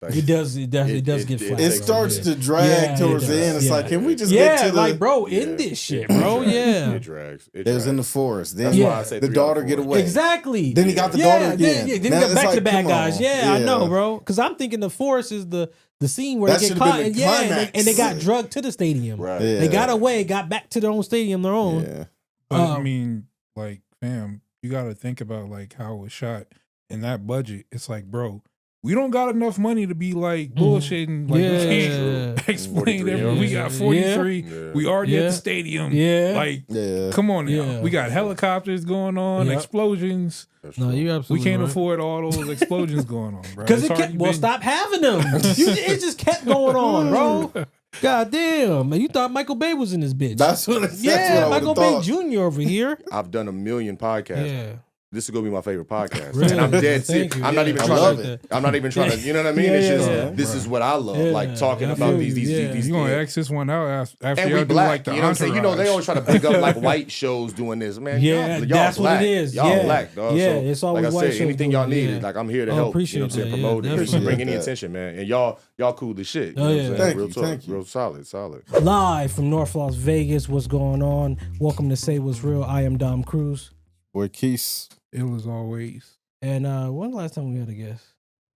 Like, it does get flat. It starts to drag towards the end. It's like, can we just get to the... like, bro, end this shit, bro. Yeah. It drags. It was in the forest. Then That's why I said the daughter get away. Exactly. Then he got the daughter again. Then he got back to the bad guys. Yeah, I know, bro. Because I'm thinking the forest is the scene where That they get should've caught. been the And they got drugged to the stadium. Right. Yeah. They got away, got back to their own stadium, their own. Yeah. But I mean, like, fam, you got to think about like how it was shot in that budget. It's like, bro, we don't got enough money to be like bullshitting. Like, we can't explain everything. We got 43. Yeah. We already at the stadium. Yeah. Like, come on now. Yeah. We got helicopters going on, explosions. No, you absolutely We can't right. afford all those explosions going on, bro. Because it kept, stop having them. It just kept going on, bro. God damn, man. You thought Michael Bay was in this bitch. That's what I Michael Bay Jr. over here. I've done a million podcasts. Yeah. This is gonna be my favorite podcast, Really? and I'm dead Thank serious. you. I'm not even I trying love to. it. I'm not even trying to. You know what I mean? It's just this is what I love, like talking I about feel these. you. These You gonna X this one out after and y'all we do black. like the You know what I'm saying? You know they always try to big up like white shows doing this, man. Yeah, y'all that's black. what it is. Y'all Yeah. black, dog. Yeah, so, it's always like I white said, shows anything doing y'all it, need, yeah. like I'm here to Oh, help. appreciate You know what I'm saying? that, yeah, Promote it, definitely. bring any Yeah. attention, man. And y'all cool as shit. You Oh, know yeah. what I'm saying? Thank Real you, talk, thank you. real solid. Live from North Las Vegas, what's going on? Welcome to Say What's Real. I am Dom Cruz. Boy, Keith. It was always. And when the last time we had a guest?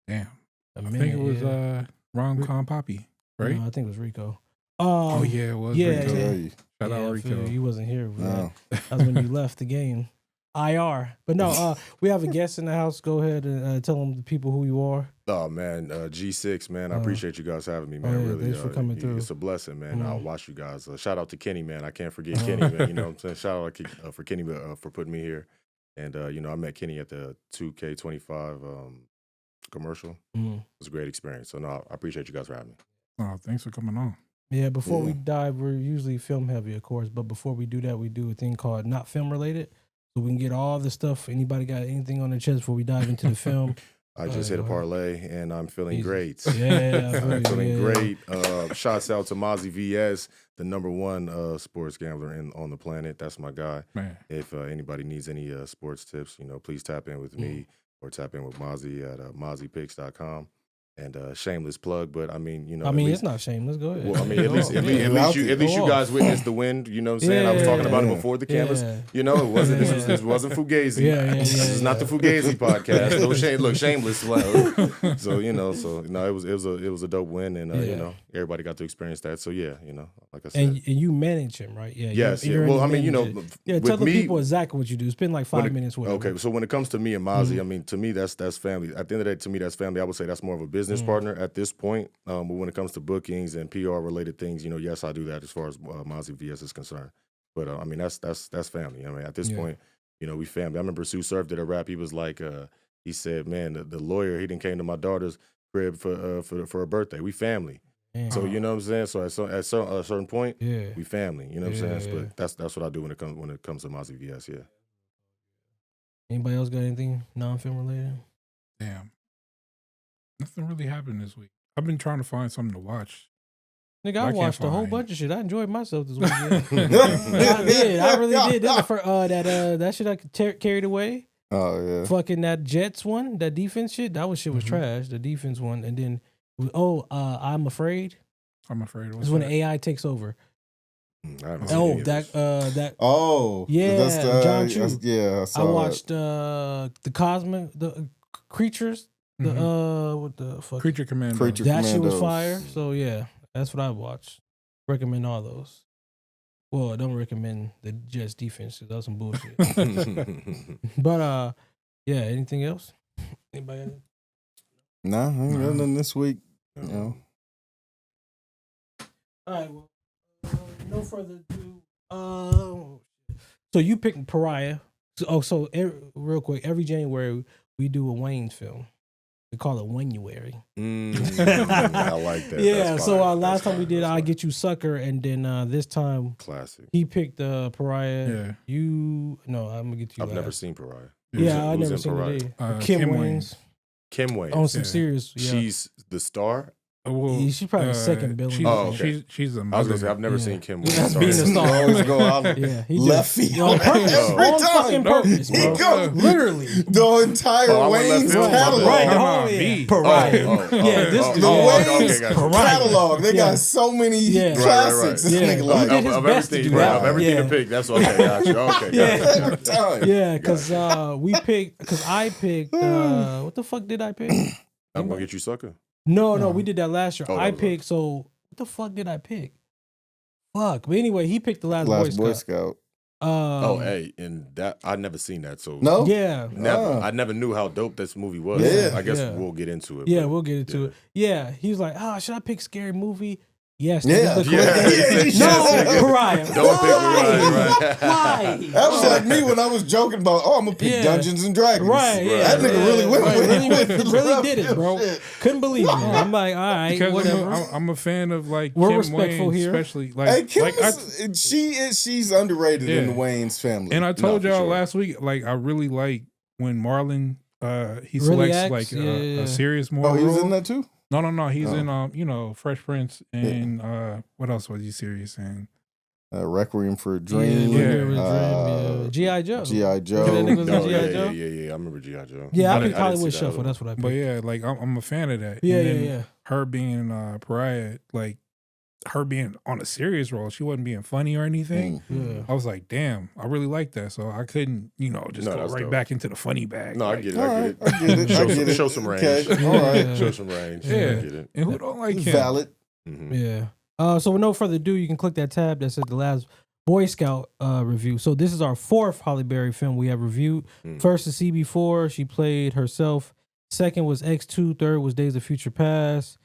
Damn. A I minute, think it was yeah. Ron Con Poppy, right? No, I think it was Rico. Oh yeah, it was yeah, Rico. yeah. Shout out I Rico. feel you wasn't here. No. That was when you left the game. IR. But no, we have a guest in the house. Go ahead and tell them the people who you are. Oh man, G6, man. I appreciate you guys having me, man. yeah, Really, thanks for coming through. It's a blessing, man. I'll watch you guys. Shout out to Kenny, man. I can't forget Uh-huh. Kenny, man. You know what I'm saying? Shout out for Kenny for putting me here. And you know, I met Kenny at the 2K25 commercial. Mm. It was a great experience. So no, I appreciate you guys for having me. Oh, thanks for coming on. Yeah, before we dive, we're usually film heavy, of course. But before we do that, we do a thing called not film related. So we can get all the stuff. Anybody got anything on their chest before we dive into the film? I just hit a parlay and I'm feeling great. Yeah, I'm feeling yeah. great. Shouts out to Mozzie VS, the #1 sports gambler on the planet. That's my guy. Man. If anybody needs any sports tips, you know, please tap in with me or tap in with Mozzie at MozziePicks.com. And shameless plug, but I mean, you know, I mean, it's not shameless. Go ahead. well, I mean, at least you guys witnessed the win. You know what I'm saying? I was talking about it before the cameras. Yeah. You know, it wasn't. This wasn't Fugazi. This is not the Fugazi podcast. No shame. Look, shameless. So you know, it was a dope win, and you know, everybody got to experience that. So yeah, you know, like I said, and you manage him, right? Yeah. yes. You're Well, in I the mean, you know, management. Yeah. Tell the people exactly what you do. Spend like 5 minutes with. Okay, so when it comes to me and Mozzie, I mean, to me, that's family. At the end of the day, to me, that's family. I would say that's more of a business partner at this point. But when it comes to bookings and PR related things, you know, yes, I do that as far as Mozzie VS is concerned. But I mean, that's family. I mean, at this point, you know, we family. I remember Sue Surf did a rap. He was like, he said, "Man, the lawyer, he didn't came to my daughter's crib for her birthday. We family." Man. So you know what I'm saying. So at a certain point, Yeah. we family. You know what I'm Yeah, saying. yeah. But that's what I do when it comes to Mozzie VS. Yeah. Anybody else got anything non-film related? Damn. Nothing really happened this week. I've been trying to find something to watch. Nigga, I I can't watched a whole find. bunch of shit. I enjoyed myself this weekend. I did. I really did. That shit I carried away. Oh, yeah. Fucking that Jets one, that defense shit. That shit was trash. The defense one, and then I'm afraid. I'm afraid. It's when the AI takes over. I haven't seen Oh, any of that this. Oh. Yeah, That's the, John Chu. Yeah, I I saw watched the creatures. What the fuck? Creature Commando. Creature That shit was Commandos. fire. So yeah, that's what I watched. Recommend all those. Well, I don't recommend the Jets defense. That was some bullshit. But yeah. Anything else? Anybody? Else? Nah, I ain't got nothing this week. You know. All right. Well, no further ado. So you picked Pariah. So real quick, every January we do a Wayans film. We call it Waynuary. I like that. Yeah. That's So fire. last That's time we fire. did That's I fire. Get You Sucker, and then this time Classic. he picked Pariah. Yeah. I'm gonna get you. I've last. never seen Pariah. Yeah, I Who's never in seen Pariah? it. Kim Kim Wayans. Wayans Kim Wayans. on some Yeah. serious. Yeah. She's the star. Well, She's probably second billing. She's, Oh, okay. she's a I was mother. gonna say I've never seen Kim. Yeah, Wayans. being a Sorry. star. Always go out Yeah, he left did. field On purpose. every On time. fucking purpose, He bro. goes Literally. the entire Oh, I went left Wayne's field. catalog. Right, the No, whole me. Pariah. Yeah, this The dude. Wayne's gotcha. Pariah. catalog. They Yeah. got so many Yeah. classics. Right. This Yeah. nigga He like did his Of best to everything, do right, that. of everything Yeah. to pick. That's okay. Gotcha. Okay, Yeah. gotcha. every time. Yeah, because we picked. Because I picked. What the fuck did I pick? I'm gonna get you, sucker. No, we did that last year. Oh, I that was picked. So what the fuck did I pick? Fuck. But anyway, he picked the last Last Boy Boy Scout. Scout. Oh, hey, and that I'd never seen that. So No? Yeah. never. Ah. I never knew how dope this movie was. Yeah. I guess Yeah. we'll get into it. Yeah, but- we'll get into it. Yeah, he was like, should I pick scary movie? Yes. Yeah. this is the Yeah. correct Yeah. answer. Yeah. No, Pariah. Don't pick Why? Pariah, right? Why? That was like me when I was joking about, I'm going to pick Yeah. Dungeons and Dragons. Right, yeah. That nigga really went right. with Really, it. really did it, bro. Shit. Couldn't believe it. I'm like, all right, Because whatever. I'm a fan of like We're Kim respectful Wayans, here. especially Hey, like Kim like she's underrated in the Yeah. Wayans family. and I told for y'all sure. last week, like I really like when Marlon he Really selects acts? like Yeah. a serious moral Oh, he was role. in that too? No, he's Oh. in Fresh Prince and what else was he serious in? Requiem for a Yeah, Dream. Requiem for a Dream, G.I. Joe. G.I. Joe. That nigga was in No, G.I. yeah, Joe? yeah. I remember G.I. Joe. Yeah, I didn't- picked didn't Hollywood see that Shuffle. other That's what I picked. But yeah, like I'm a fan of that. Yeah, and yeah, then yeah. Her being Pariah, like her being on a serious role, she wasn't being funny or anything. Yeah. I was like, damn, I really like that. So I couldn't, just No, go that's right dope. back into the funny bag. No, I like, get it. All I right, get it. I get it. Show I get some- it. show some range. Okay, all right. Yeah. Show some range. Yeah. I get it. And who don't like him? Valid. Mhm. Yeah. So with no further ado, you can click that tab that says the last Boy Scout review. So this is our fourth Halle Berry film we have reviewed. First is CB4. She played herself. Second was X2. Third was Days of Future Past.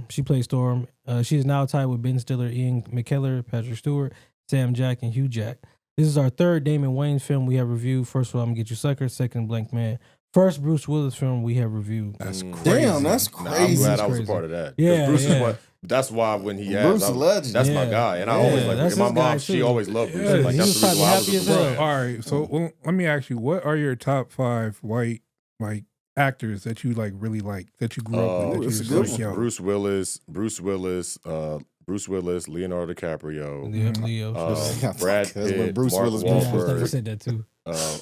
She played Storm. She is now tied with Ben Stiller, Ian McKellar, Patrick Stewart, Sam Jack, and Hugh Jack. This is our third Damon Wayans film we have reviewed. First of all, I'm Gonna Get You Sucker. Second, Blank Man. First Bruce Willis film we have reviewed. That's crazy. Damn, that's Nah, I'm crazy. glad I was a crazy. part of that. 'Cause Yeah, Bruce yeah. is what. That's why when he Bruce asked, a legend. that's my Yeah. guy, and I Yeah, always like. that's And my his guy, mom, she too. always loved Bruce. Yeah, Like he that's was the reason why I probably was happy a as hell. fan. All right, so well, let me ask you, what are your top 5 white like actors that you like really like that you grew up with? That you that's a was good like, one. yo, Bruce Willis, Leonardo DiCaprio, Leo. Brad That's when Pitt, Bruce Mark Willis Yeah, I was thinking you Wahlberg, said that too.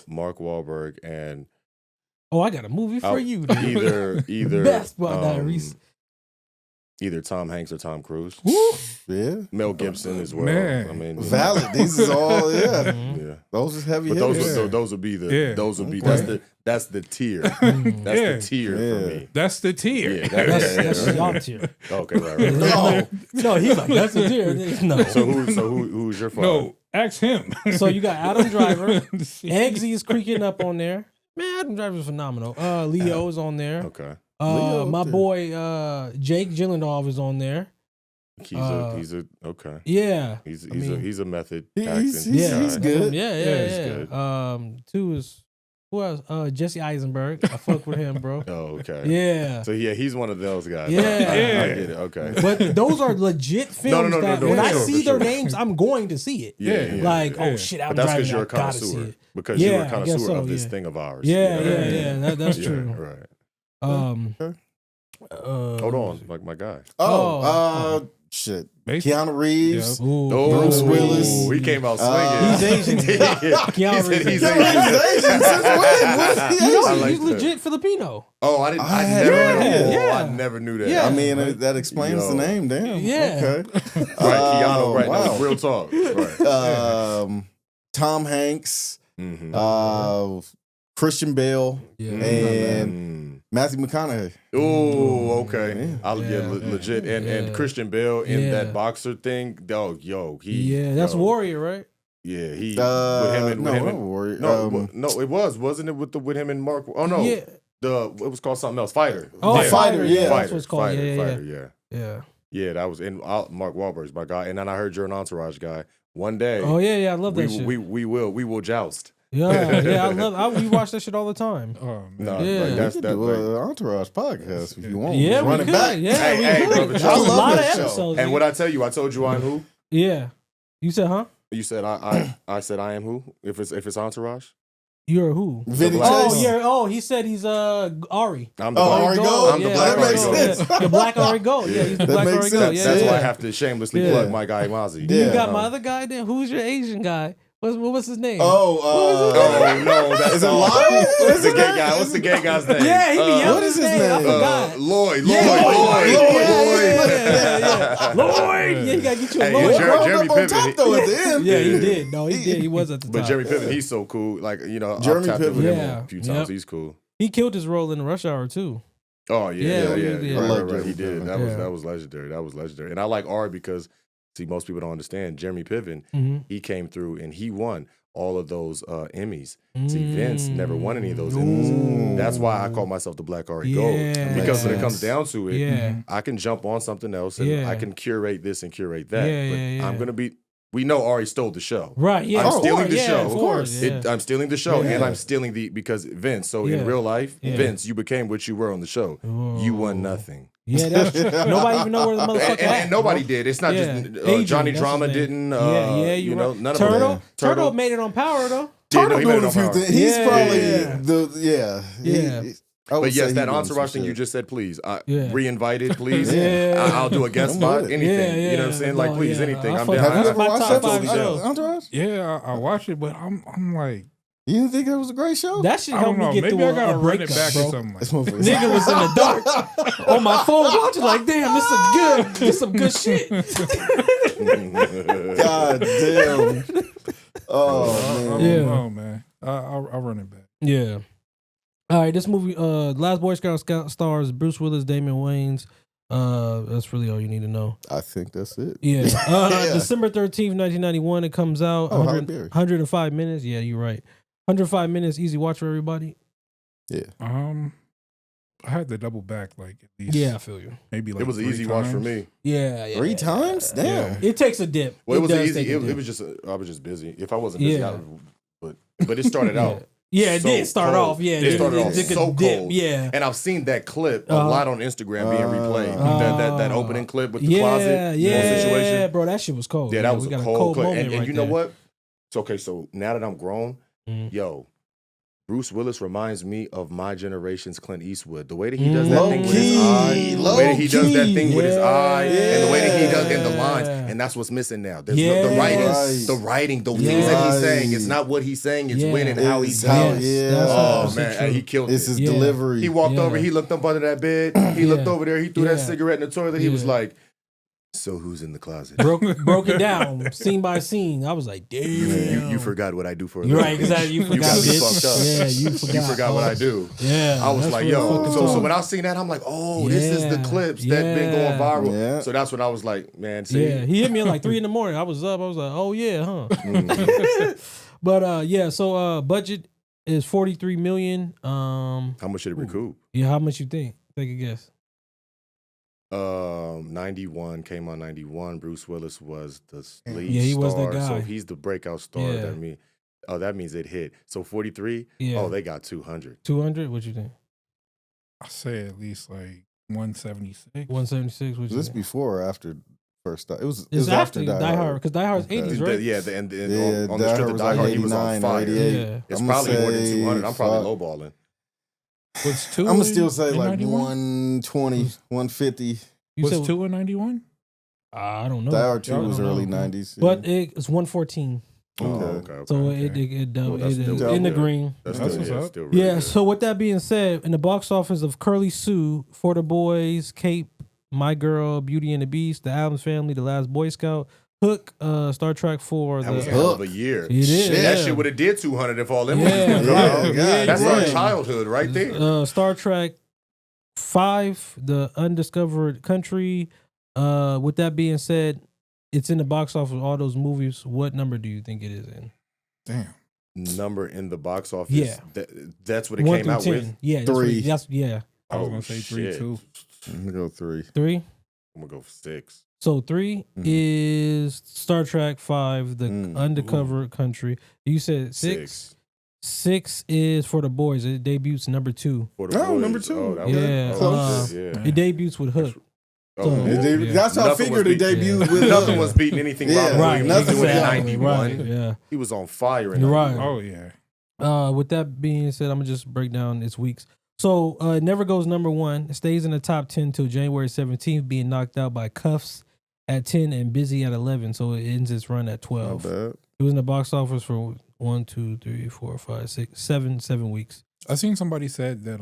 Mark Wahlberg, and Oh, I got a movie for I'll- you. dude. either Best by Diaries. either Tom Hanks or Tom Cruise. Yeah. Mel Gibson as well. Man. I mean, Valid. These is all, yeah. Mhm. yeah. Those is heavy But those hitters. would those would be the Yeah. those would be Okay. that's the tier. Mhm. That's Yeah. the tier Yeah. for me. that's the tier. Yeah, That's yeah, y'all yeah. tier. Okay, right. No. No, he's like, that's a tier. No. Who's your father? No, ask him. So you got Adam Driver. Eggsy is creaking up on there. Man, Adam Driver's phenomenal. Leo is on there. Okay. Leo, My okay. boy Jake Gyllenhaal is on there. He's a okay. Yeah. He's I mean, he's a method He's- acting he's- guy. he's good. Yeah, Yeah, he's yeah. good. Two is who else? Jesse Eisenberg. I fuck with him, bro. Oh, okay. Yeah. So yeah, he's one of those guys. Yeah. I get it. Okay. But those are legit films no, that no, when for I sure, see for their sure. names, I'm going to see it. Yeah. Like, yeah. oh shit, I'm But that's driving. because you're a I gotta see connoisseur. it. Because you're Yeah, a I guess connoisseur so, of this yeah. thing of ours. Yeah. That's Yeah, true. Right. Um, Hold on, like my guy. Shit. Basically, Keanu Reeves. Ooh, Bruce Willis. He came out swinging. He's Asian. He Keanu said Reeves. he's Keanu Asian. Reeves is Asian since when? When is he No, Asian? I like he's that. legit Filipino. Oh, I had never no knew. idea. Yeah. I never knew that. Yeah. I mean, that explains Yo. the name. Damn. Yeah. Okay. Right, Keanu, right? Wow. No, real talk. Right. Tom Hanks, Mm-hmm. Christian Bale, Yeah. and Matthew McConaughey. Oh, okay. Yeah. I'll get Yeah. legit. And Yeah. Christian Bale in Yeah. that boxer thing. Oh, Yeah, that's Warrior, right? Yeah, he No, with him not and Warrior. no, it wasn't it with him and Mark? Oh no, Yeah. it was called something else. Fighter. Oh, Yeah. Fighter. Yeah, Fighter, that's what it's called. Fighter, Yeah. Fighter, yeah. Yeah. Yeah, that was in Mark Wahlberg's my guy. And then I heard you're an Entourage guy. One day, Oh yeah. I love that shit. we will joust. Yeah. We watch that shit all the time. oh, man. No, Yeah. like, We that's could that. do Like, an Entourage podcast if you want. Yeah, we Run could. it back. Yeah, Hey, we hey, could. brother, There's I a love lot of that show. episodes. and what I tell you, I told you I'm who. Yeah. You said, huh? You said I said I am who? If it's Entourage. You're who? Vinny black- Chase. Yeah. Oh, he said he's Ari. I'm the Oh, black Ari Gold. Gold? I'm the Yeah, black that makes Ari Gold. sense. The black Ari Gold. Yeah, he's the That black makes Ari sense. Gold. Yeah, That's yeah. why I have to shamelessly Yeah. plug my guy Mozzie. Do you Yeah. got my other guy then? Who's your Asian guy? What's his name? Oh no, that's Is it all. Lyle? What's the gay guy? What's the gay guy's name? Yeah, he be yelling what is his I name? forgot. Lloyd. Yeah. Lloyd. Yeah, you gotta get you a Hey, Lloyd. yeah, Jeremy Jeremy up on top Piven. though at the end. Yeah, he did. No, he did. He was at the But top. Jeremy Piven, he's so cool. Like, you know, Jeremy I've tapped in with Piven. him Yeah. a few Yep. times. He's cool. He killed his role in the Rush Hour too. Oh Yeah, yeah. yeah. I like Right. He Jeremy did. Piven. That was legendary. That was legendary. And I like Ari because, see, most people don't understand. Jeremy Piven, Mm-hmm. he came through and he won all of those Emmys. See, Vince never won any of those Emmys. Ooh. That's why I call myself the Black Ari Gold. Yeah. Because when it Makes comes sense. down to it, Yeah. I can jump on something else and Yeah. I can curate this and curate that. Yeah, but yeah. I'm gonna be. We know Ari stole the show. Right. Yeah. I'm of stealing course, the yeah, show. Of course. Yeah. I'm stealing the show, Yeah. and I'm stealing because Vince. So Yeah. in real life, Yeah. Vince, you became what you were on the show. You won nothing. Yeah, that's nobody even know where the motherfucker at. And nobody bro. did. It's not Yeah. just Adrian, Johnny that's Drama his name. didn't. Yeah, You know, right. none of Turtle. them. Turtle made it on Power though. Yeah, Turtle no, he made doing it a on few Power. things. He's Yeah, probably yeah. I would But yes, say that he doing entourage some thing you shit. just said, please. Yeah. Re-invited, please. Yeah. I'll do a guest I'm spot, with it. anything. Yeah, You know what I'm saying? Like, no, please, yeah. anything. I I'm fuck- down. Have you That's ever my watched top that five movie, show. Entourage? Yeah, I watched it, but I'm like, You didn't think that was a great show? That should I help don't know. me get Maybe through I gotta a run it breakup, back bro. or something. This motherfucker. Nigga was in the dark on my phone watching like, damn, this is some good shit. God damn. Oh man. Yeah. Oh man, I'll run it back. Yeah. All right, this movie, Last Boy Scout stars Bruce Willis, Damon Wayans. That's really all you need to know. I think that's it. Yeah. Yeah. December 13th, 1991, it comes out. Oh, Halle 100, Berry. 105 minutes. Yeah, you're right. 105 minutes, easy watch for everybody. Yeah. I had to double back like at least. Yeah, I feel you. Maybe like It was an 3 easy watch for times. me. Yeah. 3 times? Damn. It takes a dip. Well, it was does easy. take a dip. It was just I was just busy. If I wasn't busy, Yeah. but it started out. Yeah, it so did start cold. off. Yeah, It started off took a so dip, cold. Yeah. And I've seen that clip a lot on Instagram being replayed. That opening clip with the yeah, closet yeah, situation. bro, that shit was cold. Yeah, that was we a got cold clip. moment And right you know there. what? It's okay. So now that I'm grown, Mhm. yo, Bruce Willis reminds me of my generation's Clint Eastwood. The way that he does that Low thing with his key, eye, the low way that he does that thing with his key. eye, and the way that he does in the Yeah. lines, and that's what's missing now. There's Yeah. the writing, Right. the things that he's saying. It's Right. not what he's saying, it's Yeah. when and how he's It's how- saying. yeah. That's Oh 100% man, true. he killed It's it. his Yeah. delivery. He walked Yeah. over, he looked up under that bed, he looked Yeah. over there, he threw that Yeah. cigarette in the toilet. He was Yeah. like, "So who's in the closet?" broke it down scene by scene. I was like, damn. You forgot what I do for a You're living. right, exactly. You forgot, got me bitch. fucked up. Yeah, you forgot. You forgot what I do. Yeah, I was that's like, real yo. fucking So talk. when I seen that, I'm like, oh, this is the Yeah. clips that been going Yeah. viral. Yeah. So that's when I was like, man, see. Yeah, he hit me at like 3 a.m. I was up. I was like, oh yeah, huh? Mhm. But yeah, so budget is $43 million. How much should it recoup? Yeah, how much you think? Take a guess. 91 came on 91. Bruce Willis was the lead Yeah, he star. was the guy. So he's the breakout star. Yeah. That means it hit. So 43. Yeah. Oh, they got 200. 200. What you think? I say at least like 176. 176. What Was you this think? before or after first start? It was It's after Die Die Hard Hard. because Die Hard's Okay. 80s, right? Yeah, Yeah, on the Die strip Hard of was Die like Hard, he was on 89 or fire. 88. Yeah. It's I'ma probably more than say 200. I'm probably fuck. lowballing. Was 2? I'm gonna still say in like 91? 120, 150. You Was said 2 in 91? I don't know. Die Hard 2 Y'all was don't know. early 90s. But it's 114. Okay. So okay. it doubled. Well, that's still in the good. green. That's That's still, what's yeah, up. still really Yeah, good. so with that being said, in the box office of Curly Sue, For the Boys, Cape, My Girl, Beauty and the Beast, The Addams Family, The Last Boy Scout, Hook, Star Trek 4. That was a the, hell of a year. It is. Shit, that Yeah. shit would have did 200 if all them Yeah, movies was yeah, coming out. yeah, That's yeah. our childhood right there. Star Trek 5, The Undiscovered Country. With that being said, it's in the box office of all those movies. What number do you think it is in? Damn. Number in the box office. Yeah. That's what it 1 came through out 10. with. Yeah, Three. yeah. I was Oh, gonna say 3 shit. too. I'm gonna go 3. 3. I'm gonna go 6. So 3 is Star Trek 5, The Undercover Country. You said 6? 6 is For the Boys. It debuts number 2. For the Oh, boys. number 2. Oh, that was, Yeah, close. shit, yeah. It debuts with Hook. Oh, So- yeah. Yeah. That's how I Nothing figured was it beat- debuted yeah. with Nothing was beating anything Yeah, Robin right, Williams nothing was doing in was- '91. Right, yeah. He was on fire in You're 91. right. Oh yeah. With that being said, I'm gonna just break down its weeks. So it never goes number one. It stays in the top 10 till January 17th, being knocked out by Cuffs at 10 and Busy at 11. So it ends its run at 12. Not bad. It was in the box office for 1, 2, 3, 4, 5, 6, 7 weeks. I seen somebody said that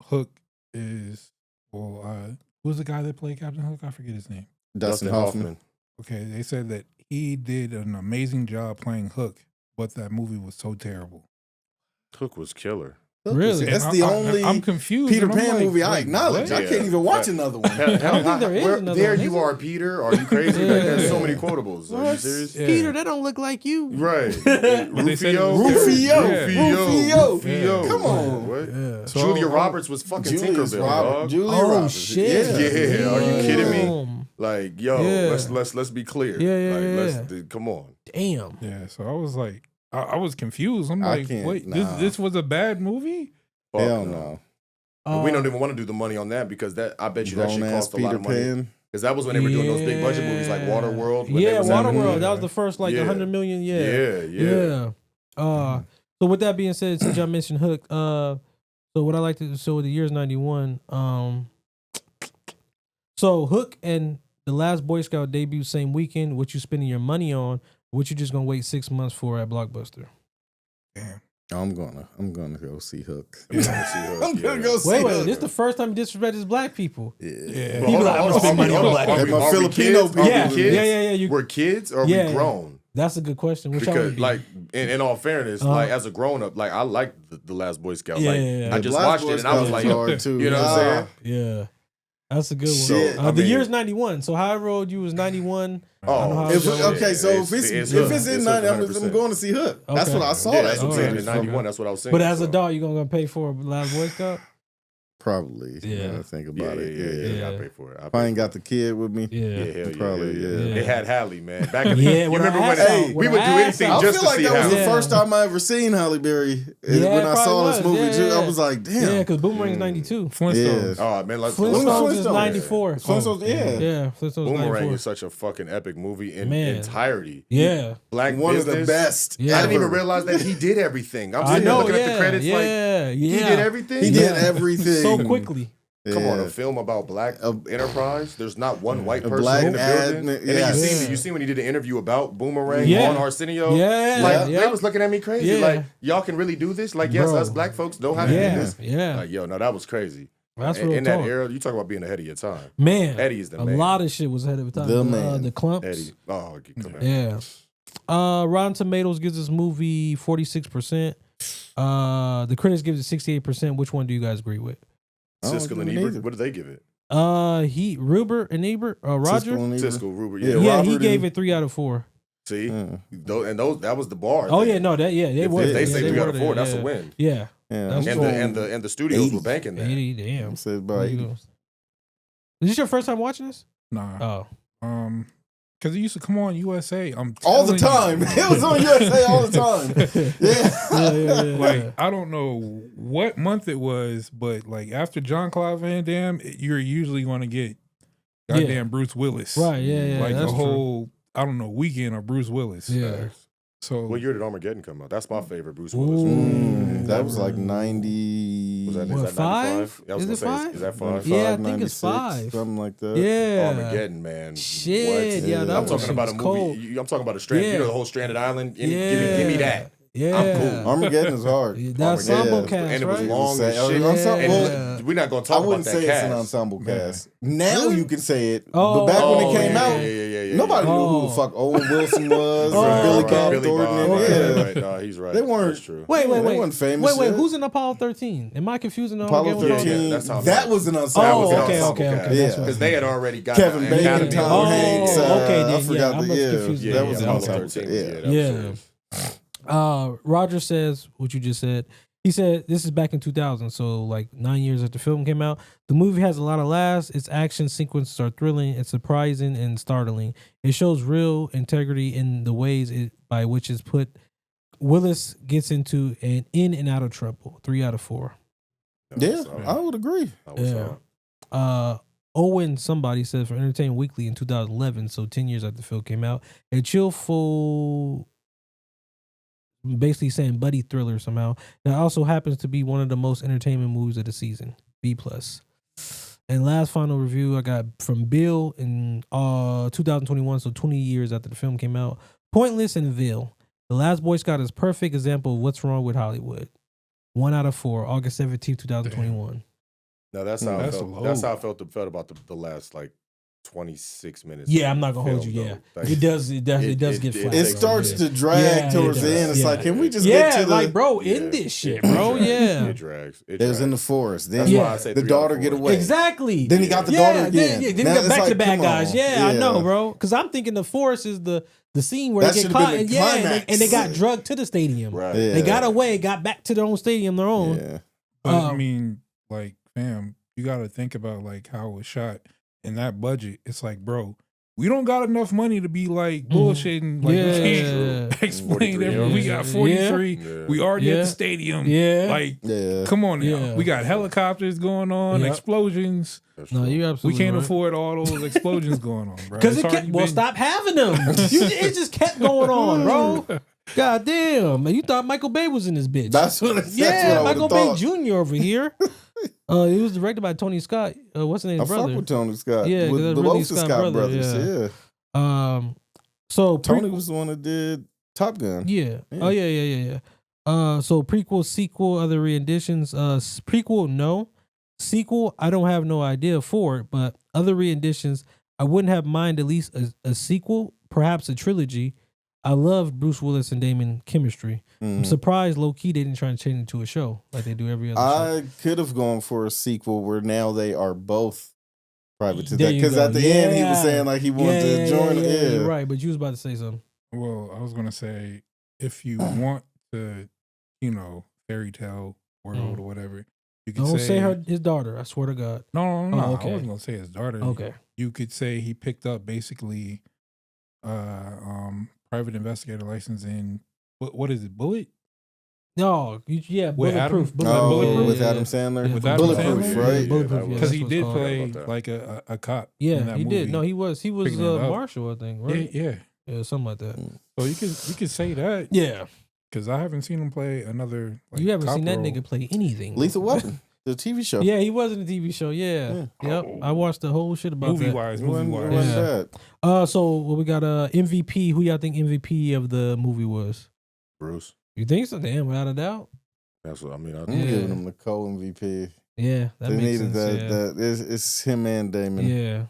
Hook is who's the guy that played Captain Hook? I forget his name. Dustin Hoffman. Okay, they said that he did an amazing job playing Hook, but that movie was so terrible. Hook was killer. Really? That's And the only I'm confused. Peter and I'm Pan like, movie I wait, acknowledge. what? I can't even watch another one. I don't think there is another There one, you is are, it? Peter. Are you crazy? Yeah. Like, there's so many quotables. Are you What? serious? Yeah. Peter, that don't look like you. Right. But they said it Rufio. was Rufio. Rufio. Come on. What? Yeah. So, Julia Roberts was fucking Tinkerbell, dog. Julia Oh Roberts. shit! Yeah, are you kidding me? Damn. Like, yo, Yeah. let's be clear. Yeah. Come on. Damn. Yeah, so I was like, I was confused. I'm I like, can't- wait, nah. this was a bad movie? Fuck Hell no. And we don't even want to do the money on that because that I bet you that shit Grown ass cost a lot Peter of money. Pan. Because that was when they were doing those big budget movies like Waterworld. when they Yeah, was having- Waterworld. That was the first like Yeah. 100 million. Yeah. So with that being said, since y'all mentioned Hook, so what I like to so the year's 91. So Hook and The Last Boy Scout debut same weekend. What you spending your money on? What you just gonna wait 6 months for at Blockbuster? Damn. I'm gonna go see Hook. I'm gonna go see Wait, Hook. this the first time you disrespected black people. Yeah. Well, hold on, hold on, spend money on black people. My Filipino people. Yeah, kids? yeah. You, We're kids or Yeah. we grown? that's a good question. Which I would Because, be. like, in all fairness, like as a grown up, like I like the Last Boy Scout. Yeah, like yeah. I The just Black watched Boy it and I was Scouts like, is hard too. you know what I'm saying? yeah, that's a good one. Shit. I The mean- year's 91. So how old you was 91? I don't know how If, old you was. okay, so if it's in 90, I'm 100%. going to see Hook. That's Okay. what I saw. Yeah, that that's what I'm movie. saying. In '91, that's what I was saying. But as so. a dog, you gonna pay for a Last Boy Scout? Probably. Yeah. Yeah. Think yeah, about it. yeah, Yeah. I pay for it. If I ain't got the kid with me. Yeah. Yeah, hell yeah, Probably, yeah. yeah. It had Halle, man. Back in the Yeah, you with remember her when ass Hey, out, we with would her do ass anything out. I just feel to like see that was Halle. the first time I ever seen Halle Berry. Yeah, When it I saw probably this was. movie, Yeah. I was like, damn. Yeah, because Boomerang's 92. Flintstones. Oh man, let's Flintstones is Flintstones? 94. Flintstones, yeah. Yeah, Flintstones Boomerang 94. is such a fucking epic movie in Man. entirety. Yeah. Black One business. of the best. Yeah. I didn't even ever. realize that he did everything. I'm I sitting there know, looking yeah. at the credits like yeah. he did everything. He did everything. So quickly. Come on, Yeah. a film about black enterprise. There's not one white A person black in the building. admin, And then yeah. you see when he did the interview about Boomerang Yeah. on Arsenio. Yeah. Like Yeah. they was looking at me crazy. Yeah. Like y'all can really do this. Like yes, Bro. us black folks know how to do Yeah. this. Yeah. Like yo, no, that was crazy. That's in real that talk. era, you talk about being ahead of your time. Man. Eddie is the a man. lot of shit was ahead of time. The man. The clumps. Eddie. Oh, come on. Yeah. Rotten Tomatoes gives this movie 46%. The critics gives it 68%. Which one do you guys agree with? I don't Siskel and give it Ebert. either. What did they give it? Ruber and Ebert, Roger. Siskel and Ebert. Siskel, Ruber. Yeah, Yeah. Yeah, Robert he gave and- it 3 out of 4. See, Yeah. those that was the bar. Oh thing. yeah, no, they If were. they say yeah, 3 out of were 4, there, that's yeah. a win. Yeah, Yeah, That's I'm cool. going And the studios 80. were banking that. 80. Damn. I said about 80. Is this your first time watching this? Nah. Oh, Because it used to come on USA. I'm All the telling time. you. It was on USA all the time. Yeah. Like, I don't know what month it was, but like after John Claude Van Damme, you're usually going to get goddamn Yeah. Bruce Willis. right. Yeah. Like that's a whole, I don't know, weekend of Bruce Willis. true. Yeah. So What year did Armageddon come out? That's my favorite Bruce Willis Ooh. movie. That was like 90. Was that, What, is that 95? 5? I was Is it gonna say, 5? Is that 5? Yeah, I think it's 96, 5. Something like that. Yeah. Armageddon, man. Shit. What? Yeah, that I'm was talking about a movie. cold. I'm talking about a strand. Yeah. You know the whole Stranded Island. Give Yeah. me that. Yeah. I'm cool. Armageddon is hard. Yeah, that Armageddon. ensemble Yeah. cast, And it was right? long as Say- shit. ensemble- And we're not gonna I talk about wouldn't that say cast. it's an ensemble Yeah. cast. Now you can say it. Oh. But back when Oh, it came yeah, out, yeah. nobody knew who Oh. the fuck Owen Wilson was Oh, or Billy right, Bob Billy Thornton. Bob, okay. Yeah. right. No, he's right. They weren't- That's true. Wait. They weren't famous Wait. yet. Who's in Apollo 13? Am I confusing the Apollo Armageddon with 13, that's how that it was an Oh, ensemble That was cast. an okay. ensemble cast. That's Yeah. right. Because they had already got Kevin the Bacon, Academy Tom Oh, Hanks. okay, then, I forgot I the must yeah. confuse That was an Apollo ensemble. 13 Yeah. that was Yeah. serious. Roger says what you just said. He said this is back in 2000, so like 9 years after the film came out. The movie has a lot of laughs. Its action sequences are thrilling and surprising and startling. It shows real integrity in the ways by which it's put. Willis gets into an in and out of trouble. 3 out of 4. Yeah, I would agree. That was Yeah. hard. Owen somebody said for Entertainment Weekly in 2011, so 10 years after the film came out, a cheerful basically saying buddy thriller somehow. That also happens to be one of the most entertainment movies of the season. B+. And last final review I got from Bill in 2021, so 20 years after the film came out. Pointless and Ville. The Last Boy Scout is a perfect example of what's wrong with Hollywood. 1 out of 4, August 17th, 2021. No, that's how I felt. That's how I felt about the last 26 minutes. Yeah, I'm not gonna hold you. Yeah, it does get flat. It starts to drag towards the end. It's like, can we just get to the bro? End this shit, bro. Yeah, it drags. It was in the forest. Then that's why I say the daughter get away. Exactly. Then he got the daughter again. Then he got back to the bad guys. Yeah, I know, bro. Because I'm thinking the forest is the scene where they get caught and they got drugged to the stadium. Right. Yeah. They got away, got back to their own stadium, their own. Yeah. But I mean, fam, you got to think about how it was shot. In that budget, it's like, bro, we don't got enough money to be bullshitting. We can't explain everything. We got 43. Yeah. We already at the stadium. Come on now. Yeah. We got helicopters going on, explosions. No, you absolutely We can't afford all those explosions going on, bro. Because stop having them. It just kept going on, bro. God damn, man! You thought Michael Bay was in this bitch? That's what Michael Bay Jr. over here. It was directed by Tony Scott. What's his name? I fuck with Tony Scott. Yeah, with both the Scott brothers. Yeah. So Tony was the one that did Top Gun. Yeah. Oh yeah. So prequel, sequel, other renditions. Prequel, no. Sequel, I don't have no idea for it, but other renditions, I wouldn't have mind at least a sequel, perhaps a trilogy. I loved Bruce Willis and Damon chemistry. Mm-hmm. I'm surprised low-key they didn't try and change it to a show like they do every other show. I could have gone for a sequel where now they are both private to that. Because at the end he was saying he wanted to join. Yeah, right, but you was about to say something. Well, I was going to say, if you want to, fairy tale world or whatever, you could Don't say his daughter, I swear to God. No. Oh, okay. I wasn't going to say his daughter. Okay. You could say he picked up basically private investigator license in what is it? Bullet? No, Bulletproof. Bulletproof with Adam Sandler. With Adam Bulletproof, Sandler? right? Bulletproof, because he did play a cop. Yeah, in that he movie. did. No, he was Marshall, I think. Right? Yeah, something like that. So you could say that. Yeah, because I haven't seen him play another. You haven't seen that nigga play anything. Lethal Weapon. The TV show. Yeah, he was in the TV show. Yeah. Yep. I watched the whole shit about movie that. Wise. Yeah. So what we got? MVP. Who y'all think MVP of the movie was? Bruce. You think so? Damn, without a doubt. That's what I mean. I'm giving him the co-MVP. Yeah, that they makes needed sense. That. It's him and Damon. Yeah.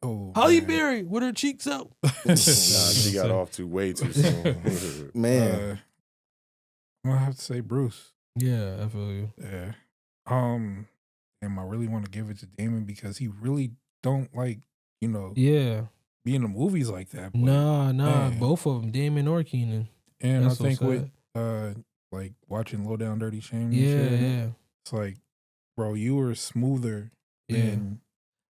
Oh, Halle Berry with her cheeks out. She got off way too soon. Man, I'm gonna have to say Bruce. Yeah, I feel you. Yeah. Damn, I really want to give it to Damon because he really don't Yeah. be in the movies like that. But, Nah, both of them, Damon or Keenan. And That's I think so with watching Low Down Dirty Shame. Yeah. It's like, bro, you were smoother than.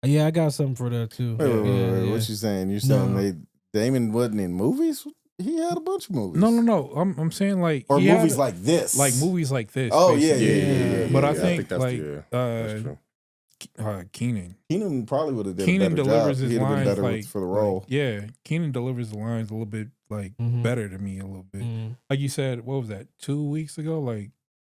Yeah, I got something for that too. Wait. What you saying? You saying Damon wasn't in movies? He had a bunch of movies. No. I'm saying movies like this. Like movies like this. Oh basically. yeah. But I think that's true. Keenan. Keenan probably would have done Keenan a better delivers job. his lines been better for the role. Keenan delivers the lines a little bit better to me a little bit. Like you said, what was that? 2 weeks ago?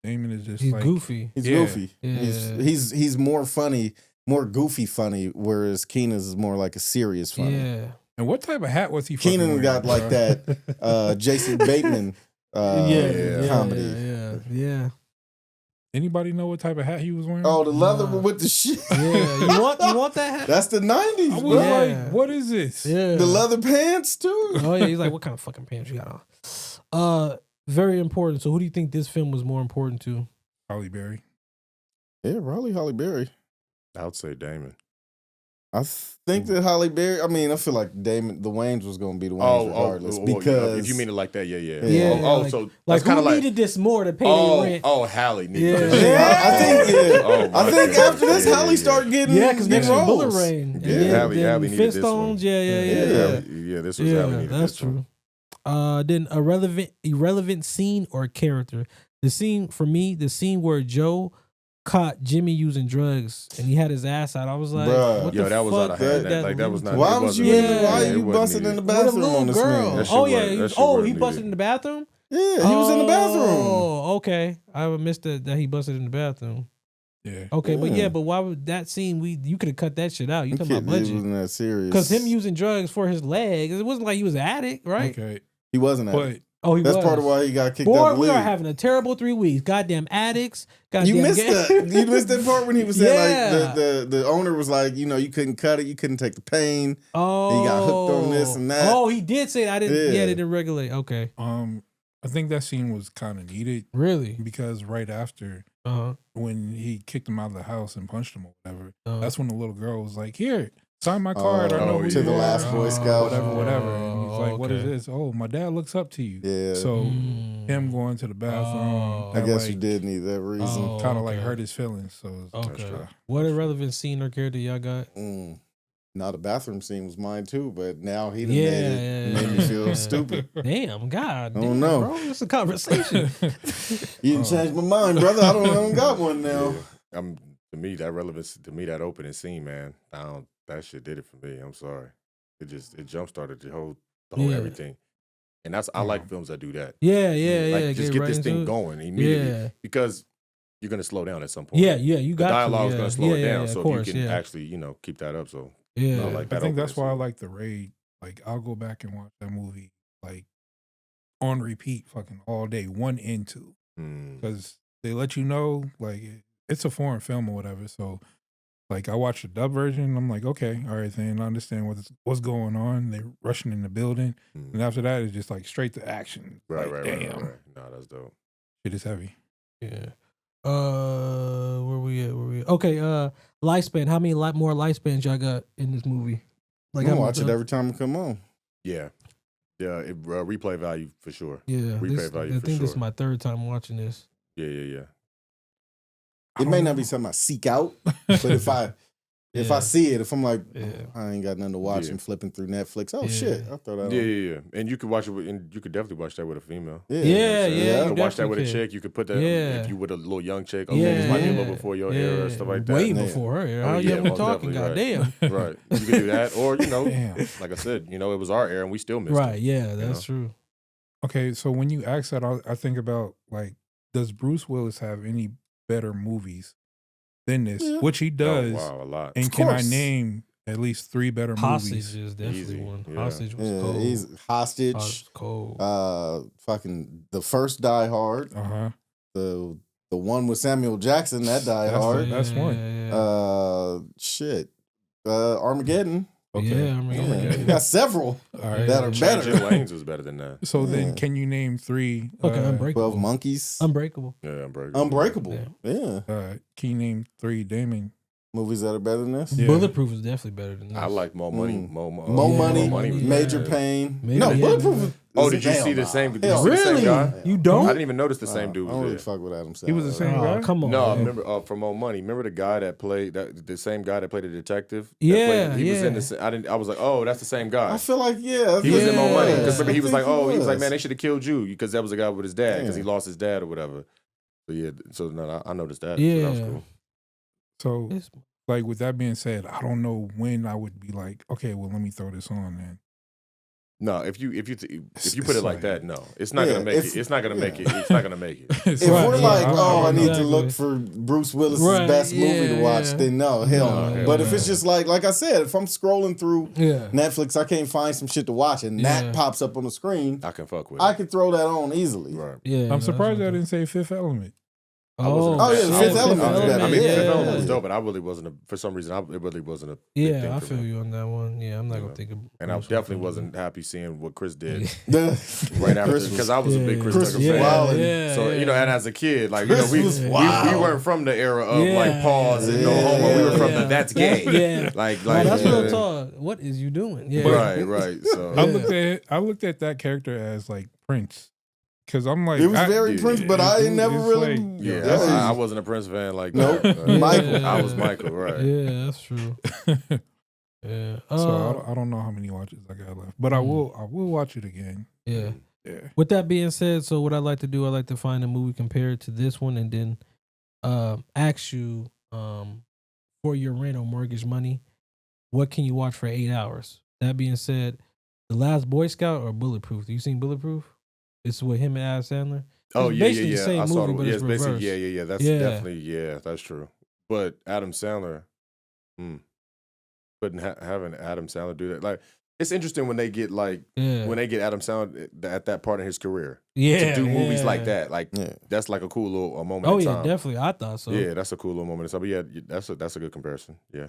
Damon is just he's goofy. He's goofy. Yeah. He's more funny, more goofy funny, whereas Keenan's is more like a serious funny. Yeah. And what type of hat was he? Keenan got like that Jason Bateman comedy. Yeah. Anybody know what type of hat he was wearing? Oh, the leather with the shit. Yeah, you want that hat? That's the 90s, I was bro. like, what is this? Yeah. The leather pants too. Oh yeah, he's like, what kind of fucking pants you got on? Very important. So who do you think this film was more important to? Halle Berry. Yeah, probably Halle Berry. I would say Damon. I think that Halle Berry. I mean, I feel like Damon, the Wayans was going to be the Wayans regardless. Because if you mean it like that, yeah. So that's kind of like needed this more to pay their rent. Halle needed this. I think after this, Halle started getting because next roles. Bullet Rain. Halle needed this one. Yeah. This was Halle needed. That's true. Then irrelevant scene or character. The scene for me, the scene where Joe caught Jimmy using drugs and he had his ass out. I was like, Bruh. what Yo, the that was out of fuck? hand. That was not. Why it was you wasn't- in the, Yeah. why it you wasn't busting in the needed. With a bathroom little on this girl. man? That shit Oh wasn't- yeah, that shit he wasn't busted needed. in the bathroom. Yeah, he was in the bathroom. Oh, okay. I missed that he busted in the bathroom. Yeah. Okay, Yeah. but why would that scene? You could have cut that shit out. You That talking kid, about it budget? wasn't that serious. Because him using drugs for his legs, it wasn't like he was an addict, right? Okay. he wasn't. But Oh, he That's was. part of why he got kicked Boy, out the we league. are having a terrible 3 weeks. Goddamn addicts. Goddamn You missed gay- that. You missed that part when he was saying Yeah. like the owner was like, you know, you couldn't cut it, you couldn't take the pain. Oh, He got hooked on this and that. Oh, he did say that. I didn't. Yeah, Yeah. they didn't regulate. Okay, I think that scene was kind of needed really? because right after when he kicked him out of the house and punched him or whatever, that's when the little girl was like, "Here, sign my card. I know who to you the are." last Boy Scout. Whatever. And he's like, "What is okay. this? Oh, my dad looks up to you." Yeah. So him going to the bathroom, I guess like, you did need that reason. Oh, kind of like okay. hurt his feelings. So it's Okay. What irrelevant scene or character y'all got? Now the bathroom scene was mine too, but now he done Yeah, made me feel yeah. stupid. Damn, God. I don't damn, know. bro. It's a conversation. You didn't change my mind, brother. I don't got one now. Yeah. To me, that relevance, to me, that opening scene, man, that shit did it for me. I'm sorry. It jump started the whole Yeah. everything. And I like films that do that. Yeah. Like, just get right this into thing it. going immediately. Yeah. Because you're going to slow down at some point. Yeah, you The got dialogue is to. going to slow it down. of so course, you can yeah. actually, keep that up. So Yeah. I like that I think that's opening why I scene. like The Raid. Like, I'll go back and watch that movie like on repeat, fucking all day, 1 and 2, because they let you know like it's a foreign film or whatever. So like I watched the dub version, I'm like, okay, all right, then I understand what's going on. They're rushing in the building, and after that, it's just like straight to action. Right, Like, right. damn, No, that's dope. shit is heavy. Yeah. Where we at? Okay, lifespan. How many more lifespans y'all got in this movie? I'm how gonna many watch it times? every time it come on. Yeah. Yeah, replay value for sure. Yeah, replay value I for think this sure. is my 3rd time watching this. Yeah. It may not be something I seek out, but if I see it, if I'm like, Yeah. I ain't got nothing to watch Yeah. and flipping through Netflix, oh Yeah. shit, I'll throw that Yeah, on. yeah. And you could watch it and you could definitely watch that with a female. Yeah, Yeah, You know what I'm saying? yeah, You you could watch that with a definitely chick. You could put that Yeah. if you with a little young chick. Okay, this might be a little before your era or stuff like that. Way Yeah. before her era. Oh, How yeah, young we most talking? definitely, Goddamn. Right. You could do that. Or, Damn. like I said, it was our era and we still missed Right. it. Yeah, that's true. Okay, so when you ask that, I think about like, does Bruce Willis have any better movies than this? Yeah. Which he does. Oh, wow, a lot. And Of can I course. name at least 3 better Hostage movies? is definitely Easy, one. yeah. Hostage was Yeah, cold. he's Hostage. Hostage was cold. Fucking the first Die Hard, the one with Samuel Jackson, that Die That's Hard. That's one. Armageddon. Yeah, I mean, Yeah, you got several All right. that are better. Jim Lane's was better than that. So Yeah. then, can you name 3? fucking Unbreakable. 12 Monkeys. Unbreakable. Yeah, Unbreakable. Unbreakable. Yeah. Yeah. Can you name 3 Damon? Movies that are better than this. Yeah. Bulletproof is definitely better than this. I like More Money. Mm. More More Money, was Major better. Pain. Maybe, No, yeah, Bulletproof. maybe. is- Oh, did you hell see the nah. same? Did you Hell see nah. the same Really? guy? You I don't? didn't even notice the same dude I don't was really there. fuck with Adam Sandler. He was the same Oh, guy? come on. No, I man. remember for More Money. Remember the guy that played the same guy that played the detective? Yeah, he was in yeah. the. I was like, oh, that's the same guy. I feel like, yeah. He was in More Money Yeah. because remember he I was think like, he was like, man, they should have killed you because that was the guy with his dad because he Yeah. lost his dad or whatever. So yeah, so no, I noticed that. Yeah. So that was cool. So, It's- like, with that being said, I don't know when I would be like, okay, well, let me throw this on then. No, if you put It's it like like- that, no, it's not Yeah, gonna make if- it. It's not gonna make it. yeah. It's not gonna make it. It's If Right, we're yeah, like, I need to exactly. look for Bruce Willis's Right, best movie to yeah, watch, yeah. then no, hell No, no. hell But if no. it's just like I said, if I'm scrolling through Yeah. Netflix, I can't find some shit to watch, and Yeah. that pops up on the screen, I can fuck with I it. could throw that on easily. Right. Yeah. I'm surprised I that's didn't say Fifth Element. Oh, Oh, yeah, the shit. Fifth Element was better. I mean, Yeah, Fifth yeah, Element was yeah. dope, but I really wasn't. For some reason, it really wasn't a. big thing Yeah, I for feel me. you on that one. Yeah, I'm not Yeah. gonna think of. And I Bruce definitely Willis. wasn't happy seeing what Chris did The- right after Chris was- because I was a big Chris Chris Tucker was fan. wild. Yeah, So yeah. and as a kid, like Chris we was wild. weren't from the era of Yeah. like pause and no Yeah. homo. We were from Yeah. the that's gay. Yeah. Like Oh, that's yeah. real talk. What is you doing? Yeah. right. So I looked at that character as like Prince. Because I'm like, It was very yeah, Prince, but I ain't never it's really. like- yeah, I wasn't a Prince fan like Nope. that. Michael. I was Michael, right? Yeah, that's true. Yeah. So I don't know how many watches I got left, but I will watch it again. Yeah. Yeah. With that being said, so what I like to do, I like to find a movie compared to this one, and then asks you for your rent or mortgage money, what can you watch for 8 hours? That being said, The Last Boy Scout or Bulletproof? You seen Bulletproof? It's with him and Adam Sandler. Oh, It's yeah, basically yeah, the yeah. same I saw movie, but it's basically, reversed. yeah. That's Yeah. definitely, that's true. But Adam Sandler, couldn't having Adam Sandler do that. Like, it's interesting when they get when they get Adam Sandler at that part in his career to do movies like that. Like, that's like a cool little moment. Oh in yeah, time. definitely. I thought so. Yeah, that's a cool little moment. In time. But yeah, that's a good comparison. Yeah.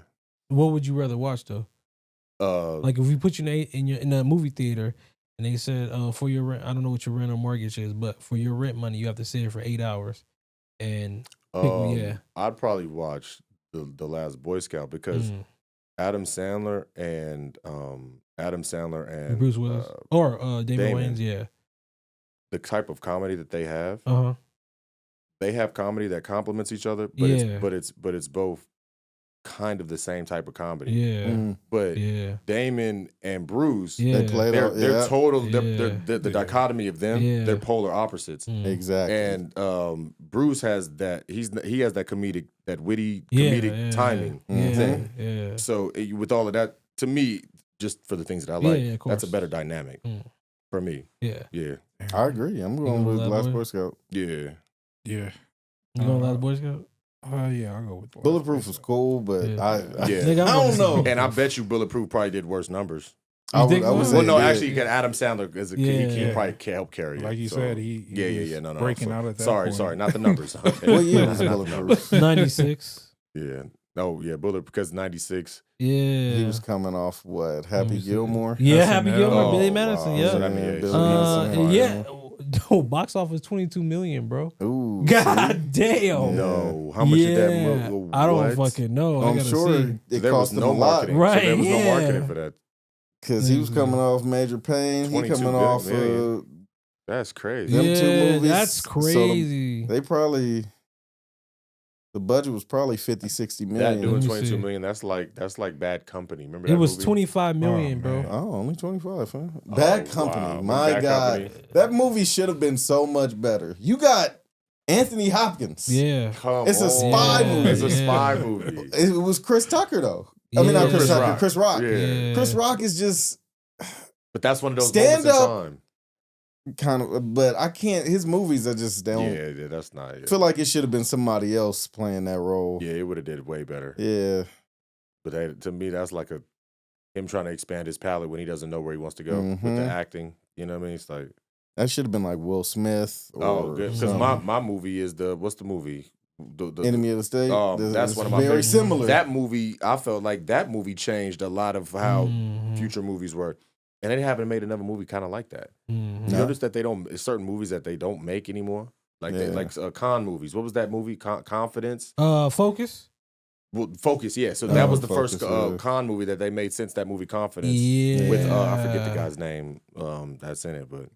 What would you rather watch though? Like if we put you in a movie theater and they said, for your rent, I don't know what your rent or mortgage is, but for your rent money, you have to sit here for 8 hours. And I'd probably watch the Last Boy Scout because Adam Sandler and Bruce Willis or Damon Wayans, yeah. The type of comedy that they have, they have comedy that complements each other, but it's both kind of the same type of comedy. Yeah. But Damon and Bruce, they play they're total. They're the dichotomy of them. They're polar opposites. Exactly. And Bruce has that. He has that witty comedic timing thing. Yeah. So with all of that, to me, just for the things that I like, that's a better dynamic for me. Yeah. I agree. I'm going with Last Boy Scout. Yeah. Yeah. You going Last Boy Scout? Yeah, I'll go with Bulletproof was cool, but I don't know. And I bet you Bulletproof probably did worse numbers. I would say, actually, Adam Sandler he probably can help carry it. Like you said, he no, breaking out at that sorry, point. not the numbers. What year was Bulletproof? 96. Yeah. No, yeah, Bullet because 96. Yeah. He was coming off what? Happy Gilmore? Yeah, Happy Gilmore, Oh, Billy Madison, wow. yeah. So that means- yeah. Oh, box office 22 million, bro. Ooh. God damn. No. How much did that movie? I don't fucking know. I'm sure it there cost was him no a lot. marketing. Right, So there was no yeah. marketing for that. Because he was coming off Major Pain. He 22 coming off million. That's crazy. Them two movies, That's so crazy. they probably, the budget was probably 50, 60 million. That doing Let me 22 see. million, that's like Bad Company. Remember It that was movie? 25 million, bro. Oh, only 25, huh? Bad Company. wow. My Bad God. Company. That movie should have been so much better. You got Anthony Hopkins. Yeah. Come It's a on. spy movie. It's a Yeah. spy movie. It was Chris Tucker, though. I mean, not Chris Yeah. Tucker, Chris Rock. Yeah. Chris Rock is just But that's one of those Stand moments up. in time. kind of, but I can't, his movies are just, they don't Yeah, that's not it. feel like it should have been somebody else playing that role. Yeah, it would have did way better. Yeah. But to me, that's like him trying to expand his palette when he doesn't know where he wants to go with Mhm. the acting. You know what I mean? It's like, That should have been like Will Smith. Or good. Because something. my movie is what's the movie? The Enemy of the State. that's It's one of my very favorites. similar. That movie, I felt like that movie changed a lot of how Mhm. future movies were. And they haven't made another movie kind of like that. Mhm. You No. notice that they don't, certain movies that they don't make anymore. Like con movies. What was that movie? Confidence? Focus. Well, Focus, yeah. So that was the Focus, first yeah. con movie that they made since that movie Confidence. Yeah. With I forget the guy's name that's in it, but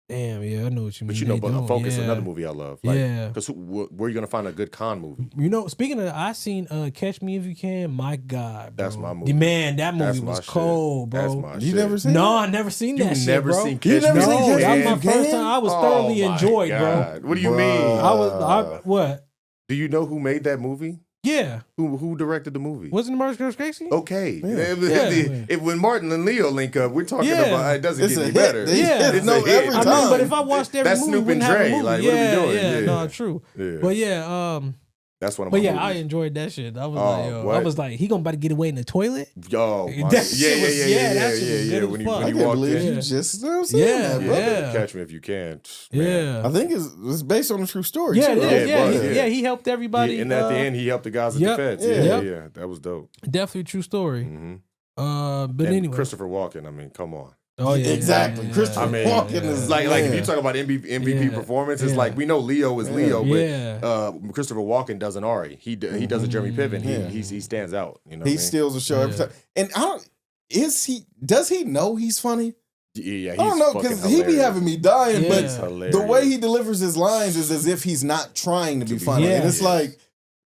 Damn, yeah, I know what you mean. you know, They but don't, Focus, yeah. another movie I love. Like, Yeah. because where are you gonna find a good con movie? You know, speaking of, I seen Catch Me If You Can. My God, bro. That's my movie. Man, that movie That's my was shit. cold, bro. That's my You shit. never seen No, that? I never seen You that shit, never bro. seen You Catch never Me seen If No, You Catch that Me was my If You first Can? time. I was thoroughly my enjoyed, God. What do you Bruh. mean? bro. What? Do you know who made that movie? Yeah. Who directed the movie? Wasn't it Martin Scorsese? Okay. Yeah. When Martin and Leo link up, we're talking Yeah. about it doesn't It's get a any hit. better. Yeah. It's No, a hit. every I time. mean, but if I watched every That's movie, Snoop we and wouldn't have a Dre. movie. Like, what yeah, are we doing? yeah, Yeah. no, true. Yeah. But yeah, That's one of my but yeah, movies. I enjoyed that shit. I was Oh, like, yo, I what? was like, he gonna about to get away in the toilet? Yo, my- That shit was- yeah, that shit was yeah. good as When fuck. I you can't walked believe in, you just still saying Yeah, that, brother. yeah. Catch Me If You Can. Man. Yeah. I think it's based on a true story. Yeah, too, it right? is. Yeah, it was, Yeah, yeah. he helped everybody. And at the end, he helped the guys at yep. the feds. Yeah. Yeah. That was dope. Definitely a true story. Mm-hmm. But and anyway. Christopher Walken. I mean, come on. Oh yeah, Exactly. yeah, Christopher I mean, Walken is Like if man. you talk about MVP Yeah. performance, it's Yeah. like we know Leo is Leo, Yeah. but Christopher Walken does an Ari. He does a Jeremy Piven. Yeah. He stands out. You know, He what I mean? steals the show every Yeah. time. And does he know he's funny? Yeah, I don't know, because he be having me dying, Yeah. but He's hilarious. the way he delivers his lines is as if he's not trying to be funny. Yeah. And it's like,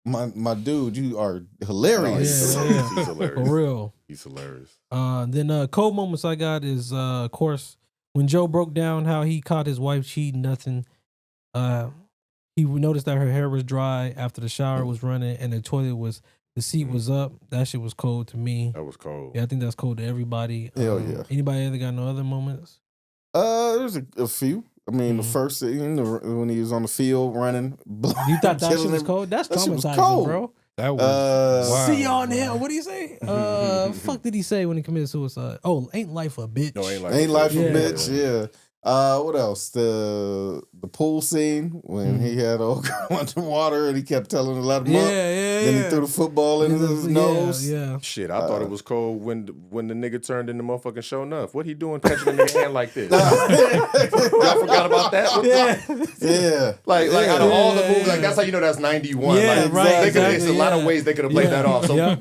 my dude, you are hilarious. Yeah. He's hilarious. For real. He's hilarious. Then cold moments I got is of course when Joe broke down how he caught his wife cheating. Nothing. he noticed that her hair was dry after the shower was running and the seat was up. That shit was cold to me. That was cold. Yeah, I think that's cold to everybody. Hell yeah. Anybody other got no other moments? There's a few. I mean, the first scene when he was on the field running. You thought that shit was cold? That's That shit was traumatizing, cold. bro. That was wow. See y'all in hell. What do you say? Fuck did he say when he committed suicide? Oh, ain't life a bitch? No, Ain't life a bitch. Yeah. What else? The pool scene when he had old girl underwater and he kept telling her to let him up. Then he threw the football into his nose. Yeah. Shit, I thought it was cold when the nigga turned into motherfucking Show Enough. What he doing catching a nigga hand like this? Y'all forgot about that? Yeah. Like out of all the movies, like that's how you know that's 91. Yeah, like, right. There's a lot of ways they could have played Yeah. that off. So Yeah.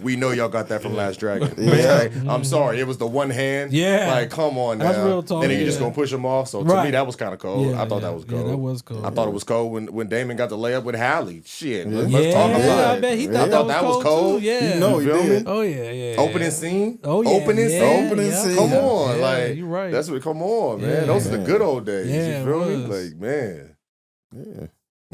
we know y'all got that from Last Dragon. Yeah. Like, I'm sorry, it was the one hand. Yeah. Like, come on now. That's real talk. And then you Yeah. just gonna push him off. So to Right. me, that was kind of cold. Yeah, I thought yeah. that was cold. Yeah, that was cold. I thought it was cold when Damon got the layup with Halle. Shit. Let's Yeah, talk about it. I bet he Yeah. thought that was cold. Too. Yeah. You know he You feel me? did. Oh yeah. Opening scene. Oh yeah. Opening yeah, scene. Opening yeah. scene. Come Yeah. on, Yeah, like you're right. that's what. Come on, man. Yeah. Those are the good old days. Yeah, you feel it me? was. Like, man. Yeah.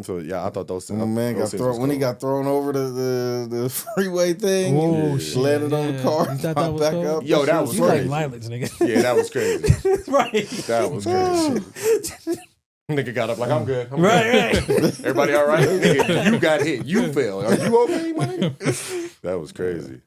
So yeah, I thought those. When the man those got scenes thrown was when he cool. got thrown over the freeway thing, Oh, and shit, landed on the yeah. car, You and thought that popped was back cold? up. Yo, that shit was You like crazy. violence, nigga. Yeah, that was crazy. right. That was crazy. Nigga got up like I'm good. I'm Right. good. Everybody all right? Nigga, you got hit. You fell. Are you okay, man? That was crazy.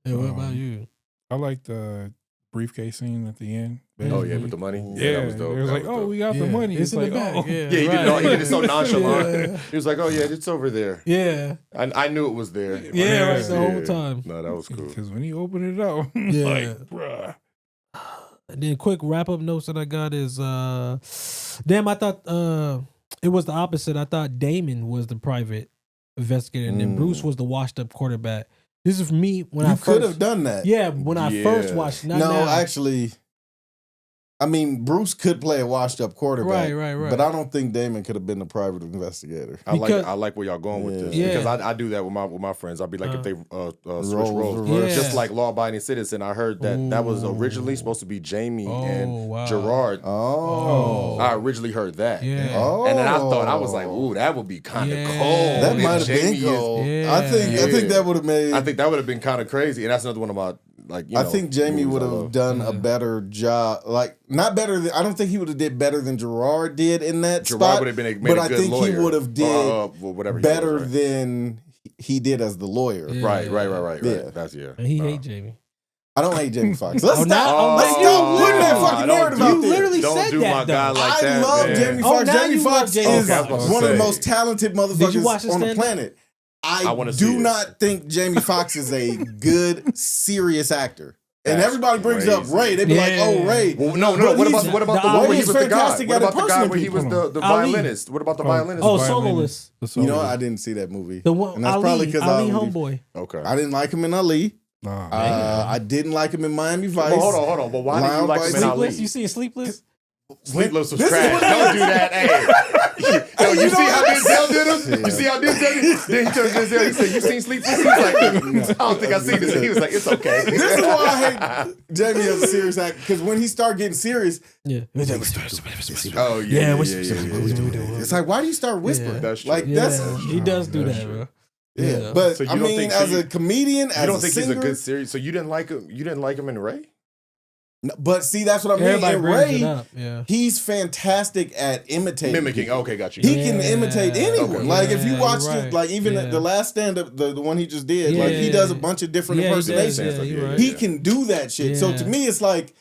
Yeah, what about you? I like the briefcase scene at the end. Oh yeah, with the money. Yeah, that was dope. It was That like, was oh, dope. we got the Yeah. money. It's in like, the bag. oh. Yeah, Yeah, he did. He did it so nonchalant. Yeah. He was like, "Oh yeah, it's over there." Yeah. I knew it was there. Yeah, right, the Yeah. whole time. No, that was cool. Because when he opened it up, I'm Yeah. like, bruh. And then quick wrap up notes that I got is damn, I thought it was the opposite. I thought Damon was the private investigator and then Bruce was the washed up quarterback. This is for me when I You first could have done that. Yeah, when I first Yeah. watched not No, now. actually, I mean, Bruce could play a washed-up quarterback, Right. but I don't think Damon could have been the private investigator. Because- I like where y'all going with this Yeah. because I do that with my friends. I'll be like if they switch roles, reverse. just like Law Abiding Citizen. I heard that was originally supposed to be Jamie and Gerard. Oh. I originally heard that. Yeah. Oh. And then I thought I was like, ooh, that would be kind of Yeah. cold. That if might have been Jamie is- cold. Yeah. I think that would have made. I think that would have been kind of crazy, and that's another one of my I think Jamie movies would I have love. done a better job. Like not better than I don't think he would have did better than Gerard did in that Gerard spot. would have been a, made but a I good think lawyer. he would have did whatever he better was, right? than he did as the lawyer. Yeah. Right. Yeah. That's And he hate Jamie. I don't hate Jamie Foxx. Let's Oh, stop. now- Let's oh, stop putting that no, fucking don't narrative do- out You there. literally Don't said do that, my though. guy like that. I love man. Jamie Oh, Foxx. now Jamie you love Foxx Jamie is Foxx. one of the Say. most talented Did you motherfuckers watch his on the stand-up? planet. I I wanna see do it. not think Jamie Foxx is a good, serious actor. And That's everybody brings up crazy. Ray. They be like, Yeah. "Oh, Ray." Well, no. But What he's- about the the one where he he's was the guy? fantastic What at about the guy impersonating where he was people. the Ali. violinist? What about the Oh. violinist? Oh, The Soloist. The You know, soloist. I didn't see that movie. The one And that's probably Ali, because Ali I homeboy. Okay. I didn't like him in Ali. Nah, I didn't like him in Miami Vice. Well, hold on. But why did you Lion like him in Vice. Ali? Sleepless? You seen Sleepless? Sleepless was This is trash. what Don't do that. Hey. Yo, you You see know how what? Denzel did him? You see how Denzel did him? Then he turned to Denzel. He said, "You seen Sleepless?" He was like, "I don't think I seen this." He was like, "It's okay." This is why I hate Jamie as a serious actor. Because when he started getting serious, Yeah. Oh Yeah, what's- it's like, why do you start whispering? Yeah. That's true. Like Yeah, that's he does do That's that, true. bro. yeah. But So you I don't mean, think- as so a comedian, as You don't a think singer, he's a good series? So you didn't like him? You didn't like him in Ray? No, but see, that's what I mean. Everybody In brings it Ray, up. Yeah. he's fantastic at imitating, Mimicking. people. Okay, got you. He can imitate Yeah. anyone. Okay. Like if you Yeah, watch you're it, right. like even Yeah. the last stand up, the one he just did, like he Yeah. does a bunch of different Yeah, he does, impersonations. yeah, you're right. He can do that shit. So Yeah. to me, it's like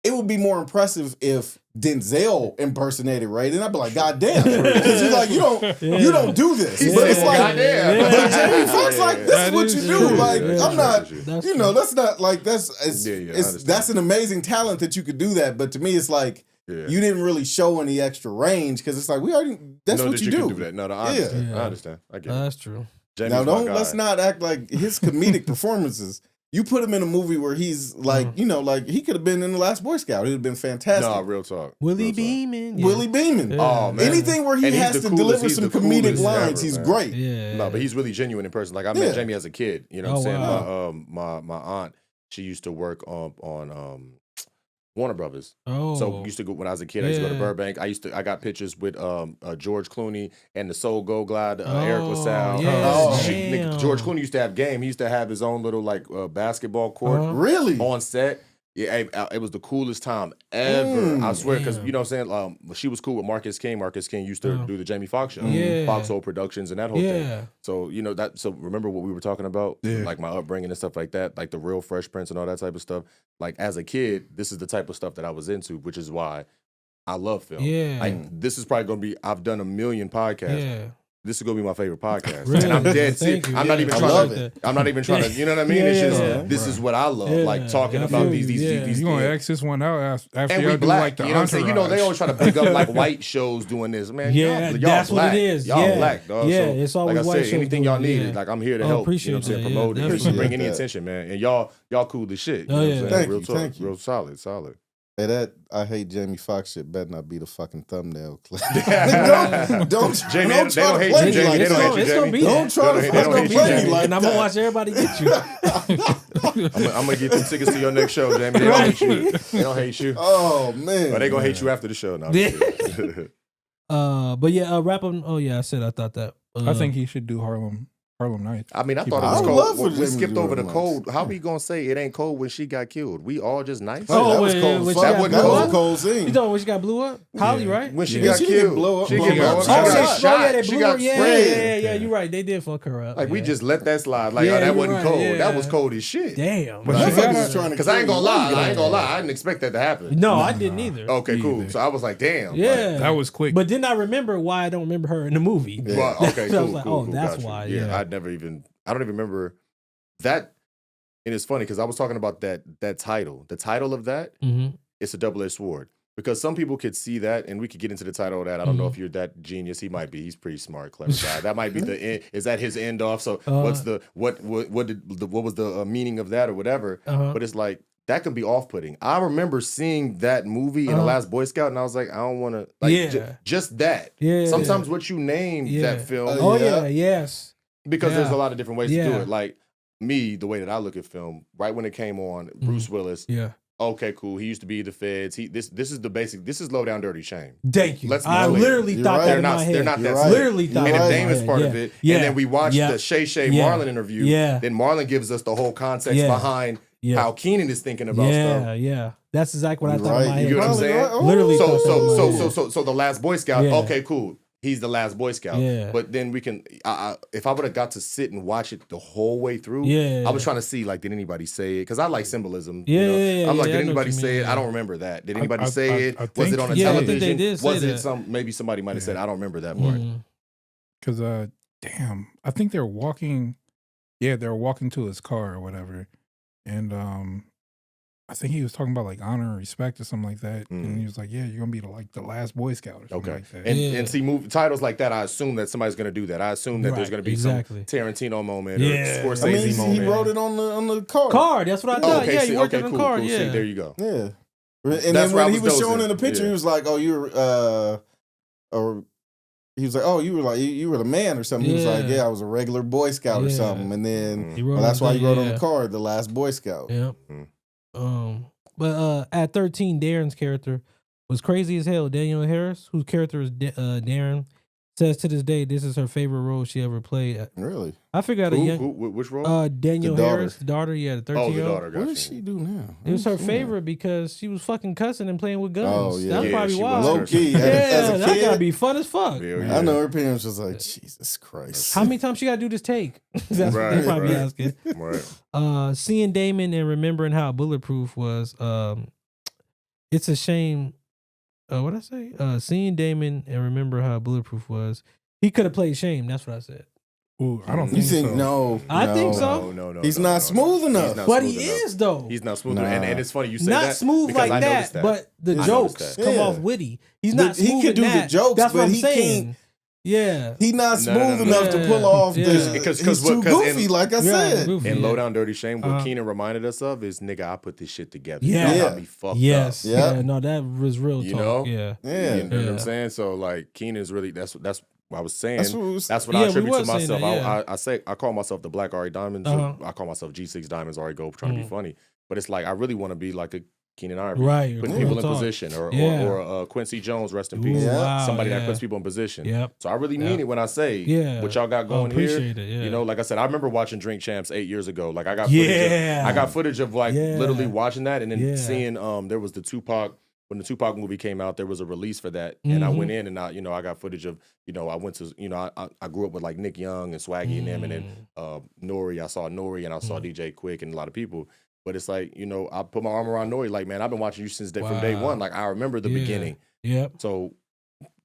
it would be more impressive if Denzel impersonated Ray. Then I'd be like, God damn, because you're like, you don't do this. He But said, it's like, "Goddamn." but Jamie Foxx, like this That is what is you true. do. Like Yeah, I'm not, That's you true. know, that's not like that's I understand. that's an amazing talent that you could do that. But to me, it's like. Yeah. You didn't really show any extra range because it's like we already. That's No, what that you can do. do that. No, I Yeah. understand. Yeah. I understand. I get it. That's true. Jamie's Now my guy. let's not act like his comedic performances. You put him in a movie where he's like, you know, like he could have been in The Last Boy Scout. It'd have been fantastic. No, real talk. Willie Real talk. Beeman. Yeah. Willie Beeman. Yeah. Oh man. Anything where he And he's has the to coolest- deliver he's some the comedic coolest lines, ever, he's man. great. Yeah. No, but he's really genuine in person. Like I Yeah. met Jamie as a kid. You know what I'm Oh, saying? wow. My aunt, she used to work on Warner Brothers. Oh, So used to go when I was a kid. I used to go to Burbank. I got pictures with George Clooney and the Soul Go Glide, Eric LaSalle. Yeah. George Clooney used to have game. He used to have his own little like basketball court Really? on set. Yeah, it was the coolest time ever. I swear, because you know what I'm saying. She was cool with Marcus King. Marcus King used to do the Jamie Foxx show, Foxhole Productions, and that whole thing. So you know that. So remember what we were talking about, like my upbringing and stuff like that, like the real Fresh Prince and all that type of stuff. Like as a kid, this is the type of stuff that I was into, which is why I love film. Like this is probably gonna be. I've done a million podcasts. This is gonna be my favorite podcast, Really? and I'm dead serious. I'm not even trying to. I'm not even trying to. You know what I mean? It's just this is what I love, like talking about these. You gonna X this one out after and y'all we do black. like the You know what I'm saying? You know they always try to pick up like white shows doing this, man. y'all that's black. what it is. Y'all black, dog. Yeah, so, it's always like I white said, shows anything doing y'all it, need, like I'm here to help. You know what I'm saying? Promote it. Definitely. Bring any attention, man. And y'all cool as shit. You know what I'm saying? Real talk, real solid. Hey, that I hate Jamie Foxx shit better not be the fucking thumbnail clip. don't Jamie, don't they don't hate you, Jamie. They don't hate you, Jamie. Don't try to fucking play me like and I'm gonna watch everybody get you. I'm gonna get them tickets to your next show, Jamie. They don't hate you. They don't hate you. Oh man. But they gonna hate you after the show now. But yeah, wrap up. Oh yeah, I said I thought that. I think he should do Harlem Nights. I mean, I thought it was cold. We skipped over the cold. How we gonna say it ain't cold when she got killed? We all just nice. Oh, that was cold. That was a cold scene. You thought when she got blew up? Holly, right? When she got killed, didn't blow up. She got shot. She got sprayed. Yeah, you're right. They did fuck her up. Like we just let that slide. Like that wasn't cold. That was cold as shit. Damn. Because I ain't gonna lie. I didn't expect that to happen. No, I didn't either. Okay, cool. So I was like, damn. Yeah, that was quick. But then I remember why I don't remember her in the movie. Okay, So I cool. was like, oh, that's why. Yeah, I don't even remember that. And it's funny because I was talking about that title. The title of that, it's a double-edged sword. Because some people could see that, and we could get into the title of that. I don't know if you're that genius. He might be. He's pretty smart, clever guy. That might be the end. Is that his end off? So what was the meaning of that or whatever? But it's like that could be off-putting. I remember seeing that movie in The Last Boy Scout, and I was like, I don't want to. Just that. Yeah. Sometimes what you name that film. Yes. Because there's a lot of different ways to do it. Like me, the way that I look at film, right when it came on, Bruce Willis. Yeah. Okay, cool. He used to be the feds. This is the basic. This is low down dirty shame. Thank you. I literally thought that in my head. They're not that. Literally thought. And if Damon's part of it, and then we watched the Shay Marlon interview. Yeah. Then Marlon gives us the whole context behind how Keenan is thinking about stuff. Yeah. That's exactly what I thought in my head. You know what I'm saying? Literally. So the Last Boy Scout. Okay, cool. He's the last Boy Scout. Yeah. But then we can, if I would have got to sit and watch it the whole way through, I was trying to see, like, did anybody say it? Because I like symbolism. I'm like, did anybody say it? I don't remember that. Did anybody say it? Was it on a television? I think they did say was it that. maybe somebody might have said, I don't remember that part. Because, I think they're walking to his car or whatever. And I think he was talking about like honor and respect or something like that. And he was like, yeah, you're going to be the last Boy Scout or something like that. And see, titles like that, I assume that somebody's going to do that. I assume that there's going to be some Tarantino moment or Scorsese moment. He wrote it on the card. Card, that's what I thought. He worked on the card. Cool. See, there you go. Yeah. And then when he was showing in the picture, he was like, oh, you're, or he was like, oh, you were the man or something. He was like, yeah, I was a regular Boy Scout or something. And then that's why he wrote on the card, the last Boy Scout. Yeah. But at 13, Darren's character was crazy as hell. Danielle Harris, whose character is Darren, says to this day this is her favorite role she ever played. Really? I figured out which role? Danielle Harris, the daughter. Yeah, the 13-year-old. Oh, the daughter. What does she do now? It was her favorite because she was fucking cussing and playing with guns. Oh, yeah. That's probably why. Low key. As a kid, that gotta be fun as fuck. Yeah. I know her parents was like, Jesus Christ. How many times she gotta do this take? That's what they probably asking. Right. Seeing Damon and remembering how bulletproof was, it's a shame. What I say? Seeing Damon and remember how bulletproof was. He could have played Shame. That's what I said. Ooh, I don't think so. No. I think so. No. He's not smooth enough. But he is, though. He's not smooth enough. And it's funny you say not that. Not smooth like that, but the jokes come off witty. He's not smooth. He can do the jokes, that's but what I'm he saying. can't. Yeah. He's not smooth enough to pull off he's too goofy, like I said. And Low Down Dirty Shame, what Keenan reminded us of is, nigga, I put this shit together. Yeah. You got me fucked up. Yeah, no, that was real talk. You know? Yeah. You know what I'm saying? So, like, Keenan's really, that's what I was saying. That's what I attribute to myself. I call myself the Black Ari Diamonds. I call myself G6 Diamonds, Ari Gold, trying to be funny. But it's like, I really want to be like a Keenan Ivory, right? putting people in position, or Quincy Jones, rest in peace. Wow, somebody that puts people in position. Yep. So I really mean it when I say what y'all got going here. You know, like I said, I remember watching Drink Champs 8 years ago. Like I got footage of like literally watching that, and then seeing there was the Tupac. When the Tupac movie came out, there was a release for that, and I went in and I got footage of, I went to, I grew up with like Nick Young and Swaggy and them, and then Nori. I saw Nori and I saw DJ Quick and a lot of people. But it's like, I put my arm around Nori, like, man, I've been watching you since from day one. Like I remember the beginning. Yep. So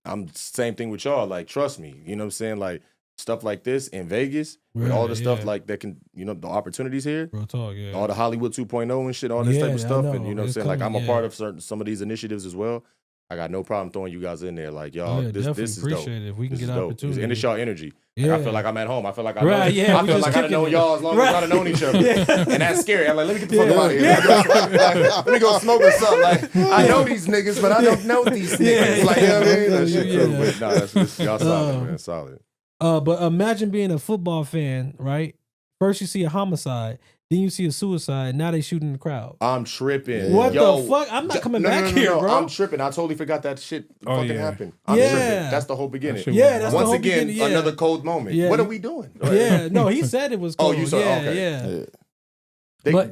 I'm same thing with y'all. Like trust me, you know what I'm saying? Like stuff like this in Vegas, with all the stuff like that can, the opportunities here. Real talk, all the Hollywood 2.0 and shit, all this type of stuff. And you know what I'm saying? Like I'm a part of some of these initiatives as well. I got no problem throwing you guys in there. Like, y'all, this is dope. It if we can get opportunity. And it's y'all energy. Yeah. Like, I feel like I'm at home. I feel like I know. I feel like I've known y'all as long as I've known each other. And that's scary. I'm like, let me get the fuck out of here. Let me go smoke or something. Like, I know these niggas, but I don't know these niggas. Like, you know what I mean? That shit cool. But no, that's y'all solid, man. Solid. But imagine being a football fan, right? First you see a homicide, then you see a suicide, now they shooting the crowd. I'm tripping. What the fuck? I'm not coming back here, bro. I'm tripping. I totally forgot that shit happened. I'm tripping. That's the whole beginning. That's Once the whole again, beginning. another cold moment. What are we doing? Yeah, no, he said it was cold. Oh, you saw okay.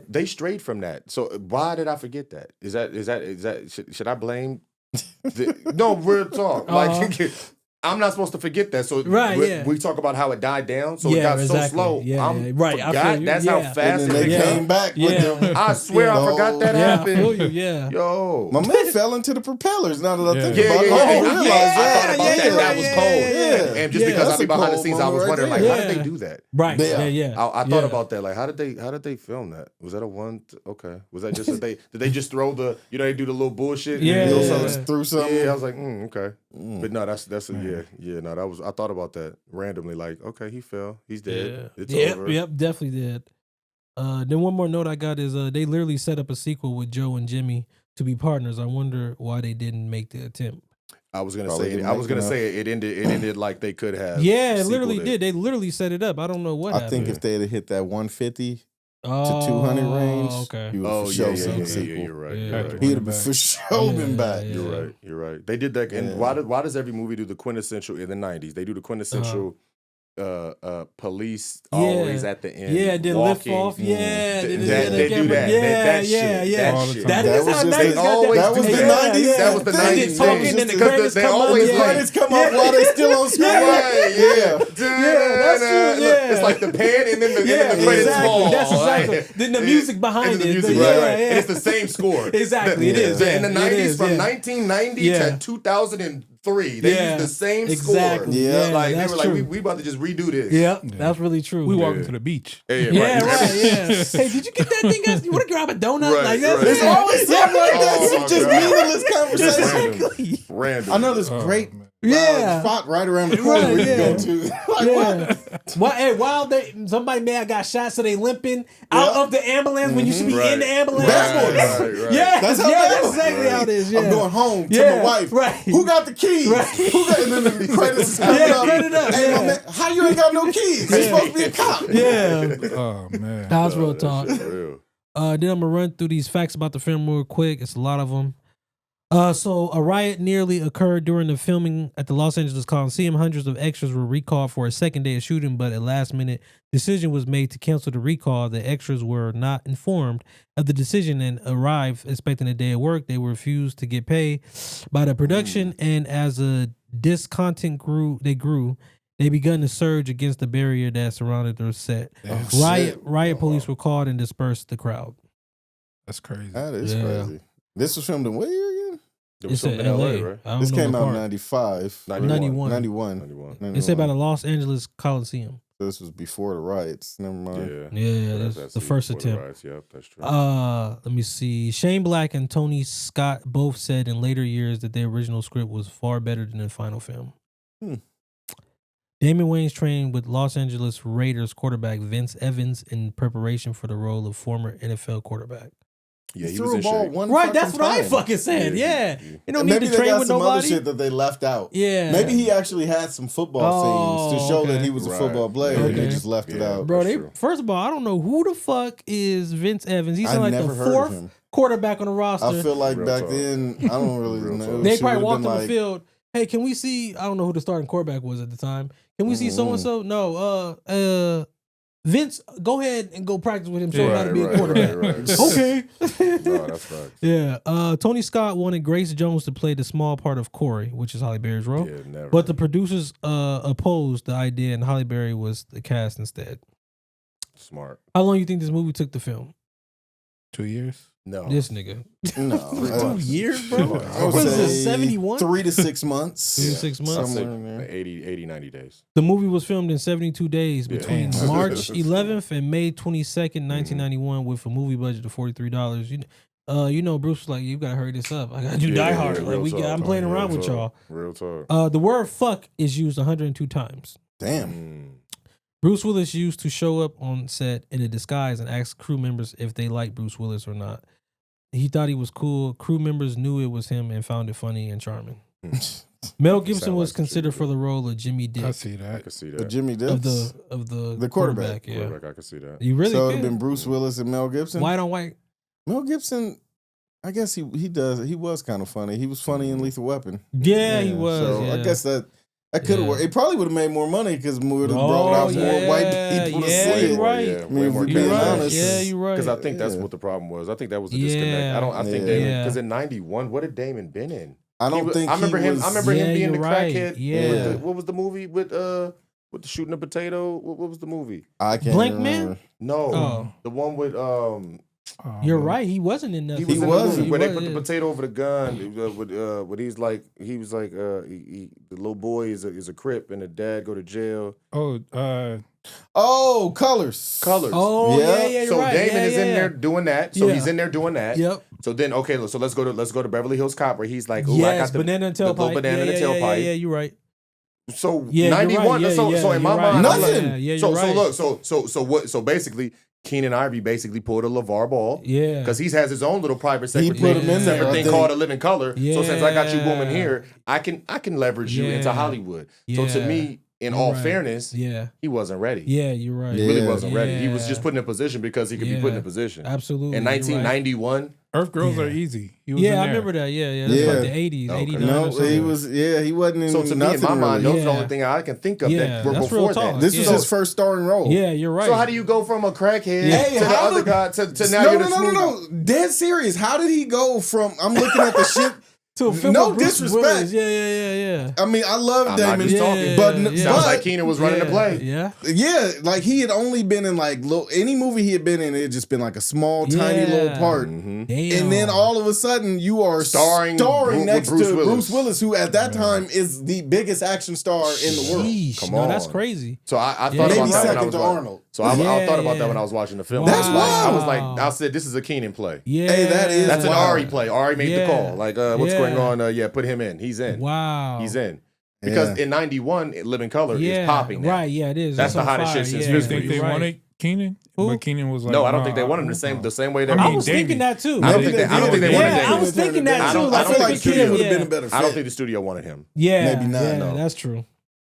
They strayed from that. So why did I forget that? Is that should I blame no, real talk. Like I'm not supposed to forget that. So we talk about how it died down. So it got so slow. That's how fast it came back. I swear I forgot that happened. I feel you, Yo. My man fell into the propellers now that I think about it. I realized that. That was cold. And just because I be behind the scenes, I was wondering, like, how did they do that? Right. I thought about that. Like, how did they film that? Was that a one? Okay. Was that just did they just throw the, they do the little bullshit? Threw something. Yeah, I was like, okay. But no, that's no, that was, I thought about that randomly, like, okay, he fell, he's dead. It's over. Yep, definitely dead. Then one more note I got is they literally set up a sequel with Joe and Jimmy to be partners. I wonder why they didn't make the attempt. I was gonna say it ended like they could have. Yeah, it literally did. They literally set it up. I don't know what happened. I think if they had hit that 150 to 200 range, he would for sure you're right. He'd have for sure been back. You're right. They did that. And why does every movie do the quintessential in the 90s? They do the quintessential police always at the end. Yeah, then lift off. Yeah, they do that. That shit. That was the 90s. That was the 90s. Talking and the credits come up. Credits come up while they still on screen. That's true. It's like the pan and then the credits fall. That's exactly. Then the music behind it. And it's the same score. Exactly, it is. In the 90s, from 1990 to 2003, they used the same score. Like they were like, we about to just redo this. Yeah, that's really true. We walking to the beach. Hey, did you get that thing? You want to grab a donut? Right, like that? right. It's always something like that. Just meaningless conversation. Random. I know this great spot right around the corner we can go to. While somebody may have got shot, so they limping out of the ambulance when you should be in the ambulance. Right. Yeah, that's exactly how it is. Yeah. I'm going home to my wife. Right. Who got the keys? Right. Who got? And then the credits coming up. Hey, my man, how you ain't got no keys? You're supposed to be a cop. Yeah. Oh man, that's real talk. Real. Then I'm gonna run through these facts about the film real quick. It's a lot of them. So a riot nearly occurred during the filming at the Los Angeles Coliseum. Hundreds of extras were recalled for a second day of shooting, but a last-minute decision was made to cancel the recall. The extras were not informed of the decision and arrived expecting a day of work. They were refused to get paid by the production, and as a discontent grew, they begun to surge against the barrier that surrounded their set. Riot police were called and dispersed the crowd. That's crazy. That is crazy. This was filmed in what year again? It was filmed in LA, right? This came out in 95. 91. They said by the Los Angeles Coliseum. So this was before the riots. Never mind. Yeah, that's the first attempt. Yep, that's true. Let me see. Shane Black and Tony Scott both said in later years that the original script was far better than the final film. Damon Wayans trained with Los Angeles Raiders quarterback Vince Evans in preparation for the role of former NFL quarterback. Yeah, he he threw was a in ball shape. one Right, that's fucking what I time. fucking said. Yeah. You don't need Maybe to they train got with some nobody. other shit that they left out. Yeah. Maybe he actually had some football scenes to show that he was a Right. football player, Yeah. and they Okay. just left it out. Bro, That's true. first of all, I don't know who the fuck is Vince Evans. He's I like never the heard of fourth him. quarterback on the roster. I feel like Real back talk. then, I don't really Real know. talk. They Shit probably would've walked been on the like, field. Hey, can we see? I don't know who the starting quarterback was at the time. Can we see so and so? No. Vince, go ahead and go practice with him. Show him how to be a quarterback. Right. Okay. No, that's facts. Yeah. Tony Scott wanted Grace Jones to play the small part of Corey, which is Halle Berry's role. Yeah, never. But the producers opposed the idea, and Halle Berry was the cast instead. Smart. How long you think this movie took to film? 2 years. No. This nigga. no. 2 years, bro? I would What is say this, 71? 3 to 6 months. 3 to 6 months. I'd say Somewhere in there. 80, 90 days. The movie was filmed in 72 days between Damn. March 11th and May 22nd, 1991, with a movie budget of $43. You know, Bruce was like, you gotta hurry this up. I gotta do Die Hard. Like, real talk. I'm playing around with y'all. Real talk. The word fuck is used 102 times. Damn. Bruce Willis used to show up on set in a disguise and ask crew members if they liked Bruce Willis or not. He thought he was cool. Crew members knew it was him and found it funny and charming. Mel Gibson Sound was like considered Jimmy for the role of Jimmy Dick. I see I that. can see But that. Jimmy Dix. of the quarterback. Yeah, Quarterback, I can see that. you really So it could. would have been Bruce Willis and Mel Gibson. White on white. Mel Gibson, I guess he was kind of funny. He was funny in Lethal Weapon. Yeah, he was. So yeah. I guess that could have Yeah. worked. It probably would have made more money because we would have Oh, brought out yeah, more white people to yeah, see you're it. right. Yeah, I mean, if we're You're being right. honest. Yeah, you're right. Because I think that's Yeah. what the problem was. I think that was the Yeah. disconnect. I think Yeah. Damon, Yeah. because in '91, what had Damon been in? I don't think I remember he him. was, I remember Yeah, him being the you're right. crackhead. Yeah. With the, what was the movie with the shooting a potato? What was the movie? I can't Blank remember. Man? No, Oh. the one with You're right. He wasn't in nothing. He was in the wasn't. movie where they He put the was. potato over the gun. When he was like the little boy is a Crip and the dad go to jail. Oh, Colors. Oh, yeah, you're So right. Damon yeah, is in yeah. there doing that. So Yeah. he's in there doing that. Yep. So then so let's go to Beverly Hills Cop where he's like, oh, I Yes, got the banana and the little tailpipe. banana and the Yeah, tailpipe. yeah, you're right. So Yeah, you're 91. right. Yeah, so yeah, in my you're right. mind, I'm like, Nothing. Yeah, so you're right. look, so basically Keenan Ivory basically pulled a LeVar Ball. Yeah. Because he has his own little private separate put him in there, separate I thing think. called A Living Color. So since I got you booming Yeah. here, I can leverage you into Yeah. Hollywood. So to Yeah. me, in You're all right. fairness, Yeah. he wasn't ready. Yeah, you're right. He really Yeah. wasn't ready. He was Yeah. just put in a position because he could be put in a position. Absolutely. In you're right. 1991, Earth Girls Yeah. Are Easy. He was in Yeah, I there. remember that. Yeah. That's Yeah. like the 80s, Okay. 89 No, or something. he wasn't in so to me, nothing in my mind, really. those are the Yeah. only thing I can think of Yeah, that were that's before real talk. that. This was Yeah. his first starring role. Yeah, you're right. So how do you go from a crackhead Hey, to the how other did- guy to now you're the smooth guy? No. Dead serious. How did he go from, I'm looking at the shit. to a film No with Bruce disrespect. Willis. Yeah. I mean, I love I'm not Damon. just talking. But Sounds like Keenan was running the play. Yeah. Yeah, like he had only been in like any movie he had been in, it had just been like a small, tiny Yeah. little part. Mm-hmm. Damn. And then all of a sudden, you are Starring with next Bruce to Willis. Bruce Willis, who at that time is the biggest action star in the world. Sheesh. Come No, that's on. crazy. So I thought Yeah. about Maybe that when I second was to watching. Arnold. So I Yeah, thought about yeah. that when I was watching the film. That's I was wild. like, I said, this is a Keenan play. Yeah. Hey, that is That's an wild. Ari play. Ari made the Yeah. call. Like, what's Yeah. going on? Yeah, put him in. He's in. Wow. He's in. Because in 91, Living Color is popping now. Right, yeah, it is. That's the on hottest fire. shit since yeah, You Fifth think Grade. they you're right. wanted Keenan? Who? But Keenan was like, No, I don't think nah, they wanted him the same way that I I mean, was thinking Damon. that too. I don't think they wanted Yeah, I Damon. was thinking that I too. don't Like, think feel like the studio Keenan would have yeah. been a better fit. I don't think the studio wanted him. Yeah, Maybe not, Yeah, no. that's true.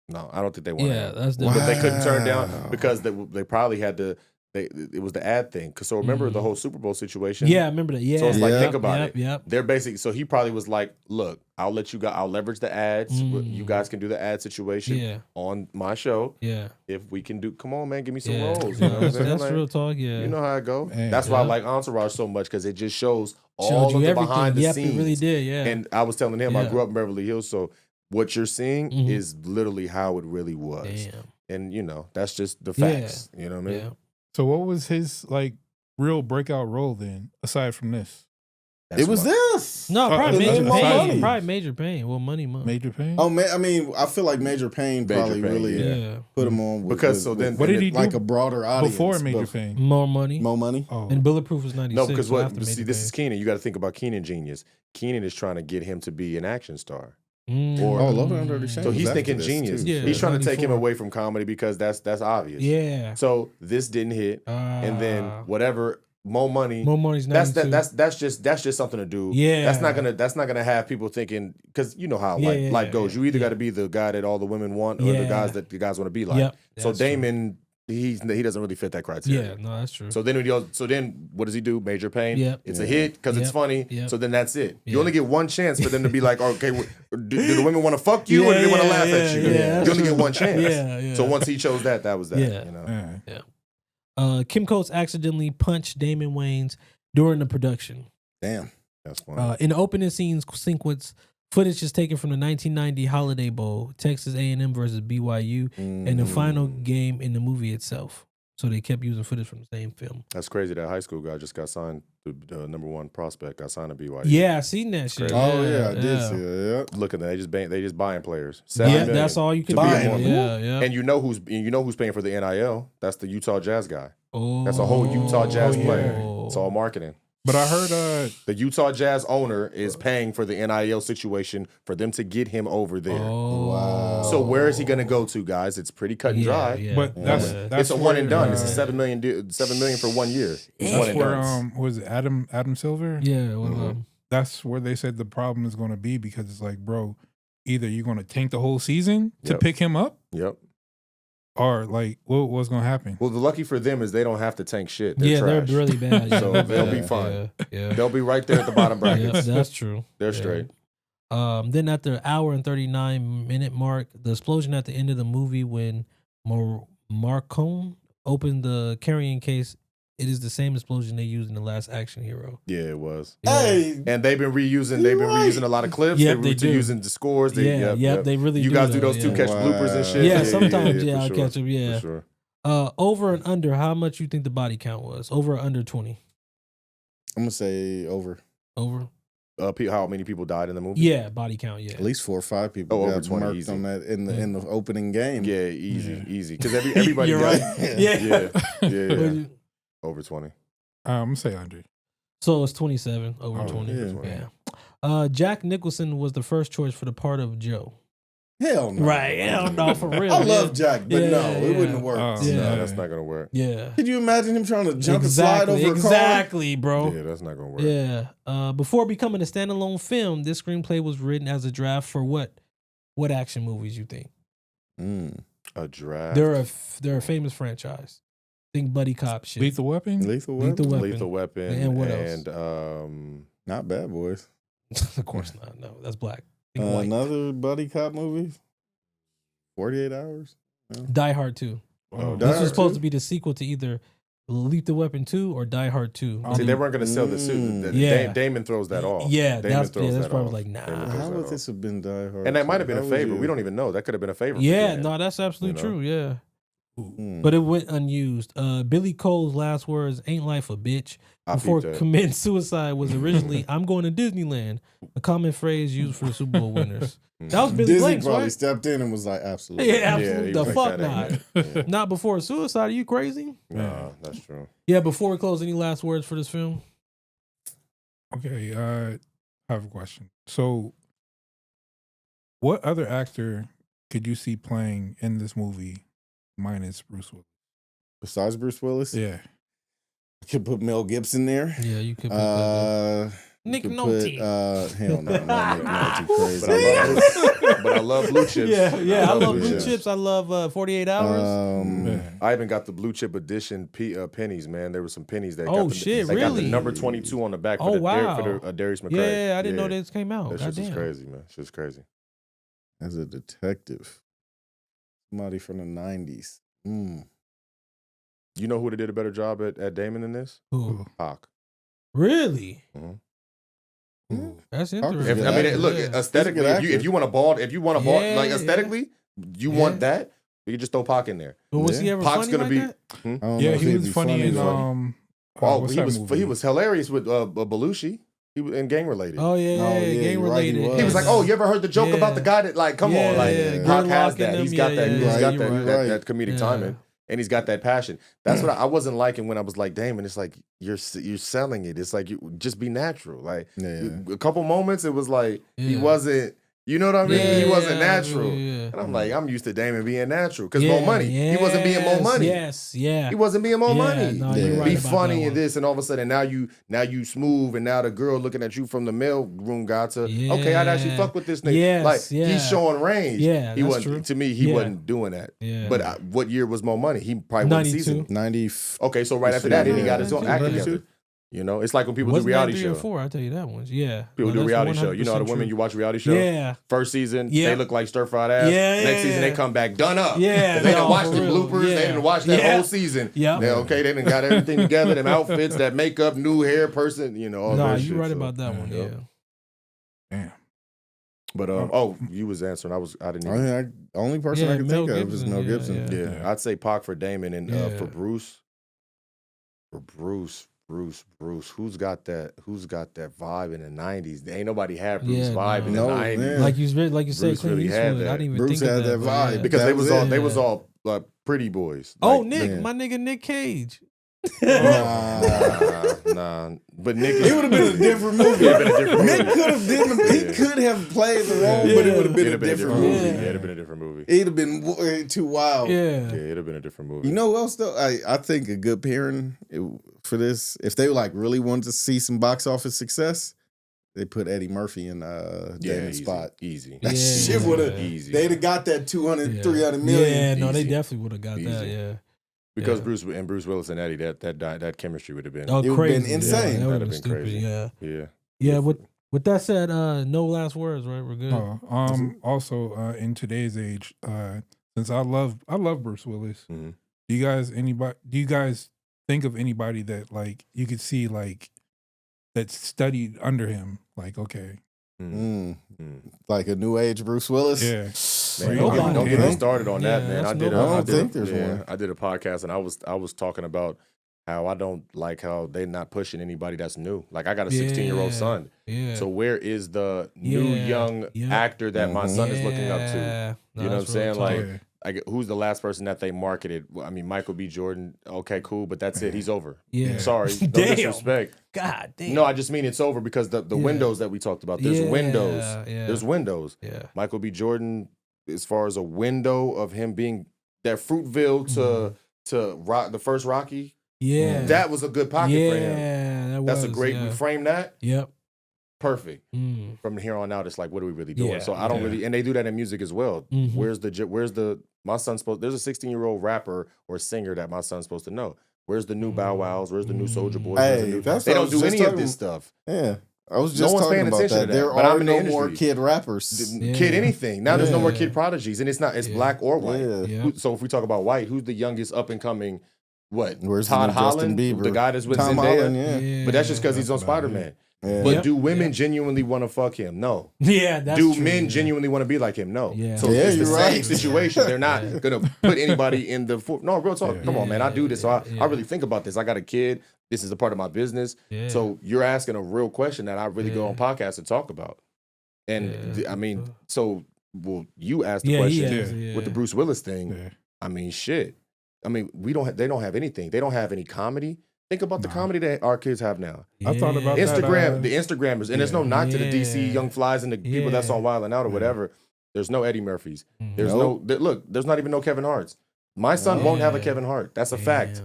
No, I don't think they wanted Yeah, him. that's But different. they couldn't turn down Wow. because they probably had to. It was the ad thing. Cause so remember the whole Super Bowl situation. Yeah, I remember that. Yeah. So it's like, Yeah. think about Yep, it. yep. They're basically, so he probably was like, look, I'll let you go. I'll leverage the ads. You guys can do the ad situation Yeah. on my show. Yeah. If we can do, come on, man, give me some Yeah. roles. You know what I'm saying? That's Like, real talk. Yeah. You know how I go. Man. That's why I Yeah. like Entourage so much because it just shows Showed all you of the everything. behind the Yep, scenes. it really did. Yeah. And I was telling him I Yeah. grew up in Beverly Hills, so what you're seeing Mhm. is literally how it really was. Damn. And you know, that's just the facts. You know what I mean? Yeah. So what was his like real breakout role then, aside from this? That's It was why- this. No, probably and Major then More Pain. money. Probably Major Pain. Well, money. Major Pain? Oh man, I mean, I feel like Major Pain Major probably Pain, really Yeah. put him on with, Because so then- What did he like do a broader audience before Major but Pain? More money. More money. Oh, And Bulletproof was 96. No, because so what? after See, Major this Pain. is Keenan. You got to think about Keenan Genius. Keenan is trying to get him to be an action star. Or Oh, Love Under the Shade. So was he's after thinking this, genius. too. Yeah. He's trying to take him 94. away from comedy because that's obvious. Yeah. So this didn't hit, and then whatever more money. More money's that's just something to do. Yeah, that's not gonna have people thinking, because you know how life goes. You either got to be the guy that all the women want, or the guys that the guys want to be like. Yep, so Damon, he doesn't really fit that criteria. Yeah, no, that's true. So then what does he do? Major Pain. Yep. It's a hit because it's funny. Yep. So then that's it. You only get one chance for them to be like, okay, do the women want to fuck you, or do they want to laugh at you? You only get one chance. Yeah. So once he chose that was that. Yeah. You know? Yeah. Kim Coates accidentally punched Damon Wayans during the production. Damn. That's funny. In the opening sequence, footage is taken from the 1990 Holiday Bowl, Texas A&M versus BYU, and the final game in the movie itself. So they kept using footage from the same film. That's crazy. That high school guy just got signed. The #1 prospect got signed to BYU. Yeah, I seen that shit. Oh yeah, I did see it. Look at that. They just buying players. $7 million. That's all you can buy. Yeah. And you know who's paying for the NIL? That's the Utah Jazz guy. Oh, that's a whole Utah Jazz player. It's all marketing. But I heard the Utah Jazz owner is paying for the NIL situation for them to get him over there. Oh, wow. So where is he going to go to, guys? It's pretty cut and dry. Yeah. But that's it's a one and done. It's a $7 million for 1 year. That's where was it Adam Silver? Yeah. Well, that's where they said the problem is going to be, because it's like, bro, either you're going to tank the whole season to pick him up. Yep. Or like, what's going to happen? Well, the lucky for them is they don't have to tank shit. They're trash. They're really bad. So they'll be fine. Yeah. They'll be right there at the bottom brackets. That's true. They're straight. Then at the hour and 39-minute mark, the explosion at the end of the movie when Marcone opened the carrying case, it is the same explosion they used in The Last Action Hero. Yeah, it was. Hey, and they've been reusing a lot of clips. Yep, they're reusing the scores. They really. You guys do those two catch bloopers and shit. Yeah, sometimes I'll catch them. Yeah, for sure. Over and under, how much you think the body count was? Over or under 20? I'm gonna say over. Over. How many people died in the movie? Yeah, body count. Yeah, at least 4 or 5 people. Over 20 easy. On that in the opening game. Yeah, easy. Because everybody. You're right. Yeah. Over 20. I'm gonna say under. So it's 27 over 20. Yeah. Jack Nicholson was the first choice for the part of Joe. Hell no. Right. Hell no, for real. I love Jack, but it wouldn't work. No, that's not gonna work. Yeah. Could you imagine him trying to jump and slide over a car? Exactly, bro. Yeah, that's not gonna work. Yeah. Before becoming a standalone film, this screenplay was written as a draft for what? What action movies you think? A draft. They're a famous franchise. Think buddy cop shit. Lethal Weapon. Lethal Weapon. And what else? Not Bad Boys. Of course not. No, that's black. Another buddy cop movie. 48 Hours. No. Die Hard 2. This was supposed to be the sequel to either Lethal Weapon 2 or Die Hard 2. See, they weren't going to sell the suit. Damon throws that off. Yeah, that's that probably like, nah. How would this have been Die Hard? And that might have been a favor. We don't even know. That could have been a favor. Yeah, no, that's absolutely true. Yeah. But it went unused. Billy Cole's last words, "Ain't life a bitch," before committing suicide was originally, "I'm going to Disneyland," a common phrase used for the Super Bowl winners. That was Billy Disney Blanks, probably right? stepped in and was like, absolutely. Yeah, absolutely. The fuck not. not. Not before suicide. Are you crazy? No, that's true. Yeah, before we close, any last words for this film? Okay, I have a question. So, what other actor could you see playing in this movie minus Bruce Willis? Besides Bruce Willis? Yeah. You could put Mel Gibson there. Yeah, you could put Nick Nolte. Hell no, not Nick Nolte. Crazy. But I love Blue Chips. Yeah, I love Blue Chips. I love 48 Hours. I even got the Blue Chip edition pennies, man. There were some pennies that got the number 22 on the back for the Darius McCray. Yeah, I didn't know this came out. That shit was crazy, man. Shit's crazy. As a detective. Somebody from the 90s. You know who would have did a better job at Damon than this? Who? Hawk. Really? That's interesting. Look, aesthetically, if you want a bald, like aesthetically, you want that, you can just throw Pac in there. But was he ever Pac's funny gonna like be? Yeah, he was funny in he was hilarious with Belushi. He was in Gang Related. Oh yeah, Gang Related. Right, he was like, "Oh, you ever heard the joke about the guy that like, come on, like Pac has that. He's got that. He's got that comedic timing." And he's got that passion. That's what I wasn't liking when I was like, Damon, it's like you're selling it. It's like you just be natural. Like a couple moments, it was like he wasn't You know what I mean? Yeah, he wasn't yeah, natural. yeah. And I'm like, I'm used to Damon being natural because more money. He wasn't being more money. Yes, yeah. He wasn't being more money. No, you're right Be about funny that and this, and all of a sudden now you smooth, and now the girl looking at you from the mail room got to okay, I'd actually fuck with this nigga. Yes, like he's showing range. Yeah, he wasn't true. to me. He wasn't doing that. Yeah. But what year was more money? He probably wasn't seasoned. 90. Okay, so right after that, then he got his own act together. You know, it's like when people do reality show. 4, I'll tell you that one. Yeah. People do reality show. You know how the women you watch reality show? Yeah. First season, they look like stir-fried ass. Yeah, Next season, they come back done up. Yeah. They didn't watch the bloopers. They didn't watch that whole season. Yeah. Okay, they didn't got everything together, them outfits, that makake, new hair, person, you know, all that shit. No, you're right about that one, yeah. Damn. But, you was answering. I didn't even. The only person I can think of is Mel Gibson. Yeah, I'd say Pac for Damon and for Bruce. For Bruce, who's got that vibe in the 90s? There ain't nobody had Bruce vibe in the 90s. Man. Like you said, Clint Eastwood. I didn't even Bruce think of had that vibe. Because they was all pretty boys. Oh, Nick, my nigga Nick Cage. Nah. But Nick, it would have been a different movie. Nick could have played the role, but it would have been a different movie. Yeah, it'd have been a different movie. It'd have been too wild. Yeah, it'd have been a different movie. You know what else though? I think a good pairing for this, if they really wanted to see some box office success, they put Eddie Murphy in Damon's spot. Easy. That shit would have. They'd have got that 200, 300 million. Yeah, no, they definitely would have got that. Yeah. Because Bruce Willis and Eddie, that chemistry would have been it would have been insane. Yeah, that would have been been crazy. crazy. Yeah. With that said, no last words, right? We're good. Also, in today's age, since I love Bruce Willis. Mm-hmm. Do you guys think of anybody that you could see that studied under him? Okay. Like a new age Bruce Willis? Yeah. Man, don't get me started on that, man. I think there's one. I did a podcast and I was talking about how I don't like how they're not pushing anybody that's new. Like I got a 16-year-old son. Yeah. So where is the new young actor that my son is looking up to? You know what I'm saying? Who's the last person that they marketed? I mean, Michael B. Jordan. Okay, cool, but that's it. He's over. Yeah. Sorry, no disrespect. God damn. No, I just mean it's over because the windows that we talked about. There's windows. Yeah. There's windows. Yeah. Michael B. Jordan, as far as a window of him being that Fruitville to rock the first Rocky. Yeah. That was a good pocket for him. Yeah, That's a great. We frame that. Yep. Perfect. From here on out, it's like, what are we really doing? So I don't really, and they do that in music as well. Where's the my son's supposed? There's a 16-year-old rapper or singer that my son's supposed to know. Where's the new Bow Wows? Where's the new Soulja Boys? They don't do any of this stuff. Yeah. I was just talking about that. There are no more kid rappers. Kid anything. Now there's no more kid prodigies. And it's black or white. So if we talk about white, who's the youngest up and coming? Where's Todd Holland? The guy that's with Zendaya? But that's just because he's on Spider-Man. Yeah. But do women genuinely want to fuck him? No. Yeah, that's do true, men genuinely want to be like him? No. Yeah. So it's the same situation. They're not gonna put anybody in the no, real talk. Come on, man. I do this. So I really think about this. I got a kid. This is a part of my business. Yeah. So you're asking a real question that I really go on podcasts and talk about. And I mean, so you asked the question with the Bruce Willis thing. Yeah. I mean, shit. I mean, they don't have anything. They don't have any comedy. Think about the comedy that our kids have now. Yeah. I thought about Instagram, the Instagrammers, and there's no knock to the DC Young Flies and the people that's on Wild 'N Out or whatever. There's no Eddie Murphys. There's there's not even no Kevin Harts. My son won't have a Kevin Hart. That's a fact.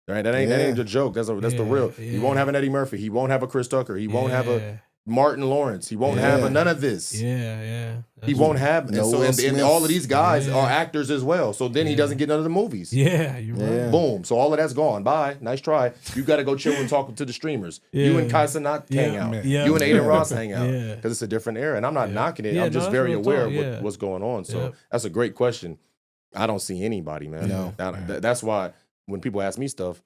Right? That ain't a joke. That's the real. He won't have an Eddie Murphy. He won't have a Chris Tucker. He won't have a Martin Lawrence. He won't have none of this. He won't have. And all of these guys are actors as well. So then he doesn't get none of the movies. Yeah, you're right. Boom. So all of that's gone. Bye. Nice try. You got to go chill and talk to the streamers. You and Kai Cenat hang out. You and Aiden Ross hang out. Because it's a different era. And I'm not knocking it. I'm just very aware of what's going on. So that's a great question. I don't see anybody, man. No. That's why when people ask me stuff,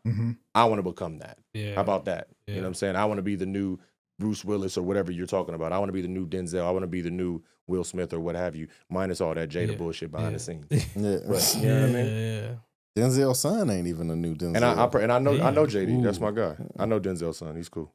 I want to become that. How about that? You know what I'm saying? I want to be the new Bruce Willis or whatever you're talking about. I want to be the new Denzel. I want to be the new Will Smith or what have you. Minus all that Jada bullshit behind the scenes. But, you know what I mean? Denzel's son ain't even a new Denzel. And I know JD. That's my guy. I know Denzel's son. He's cool.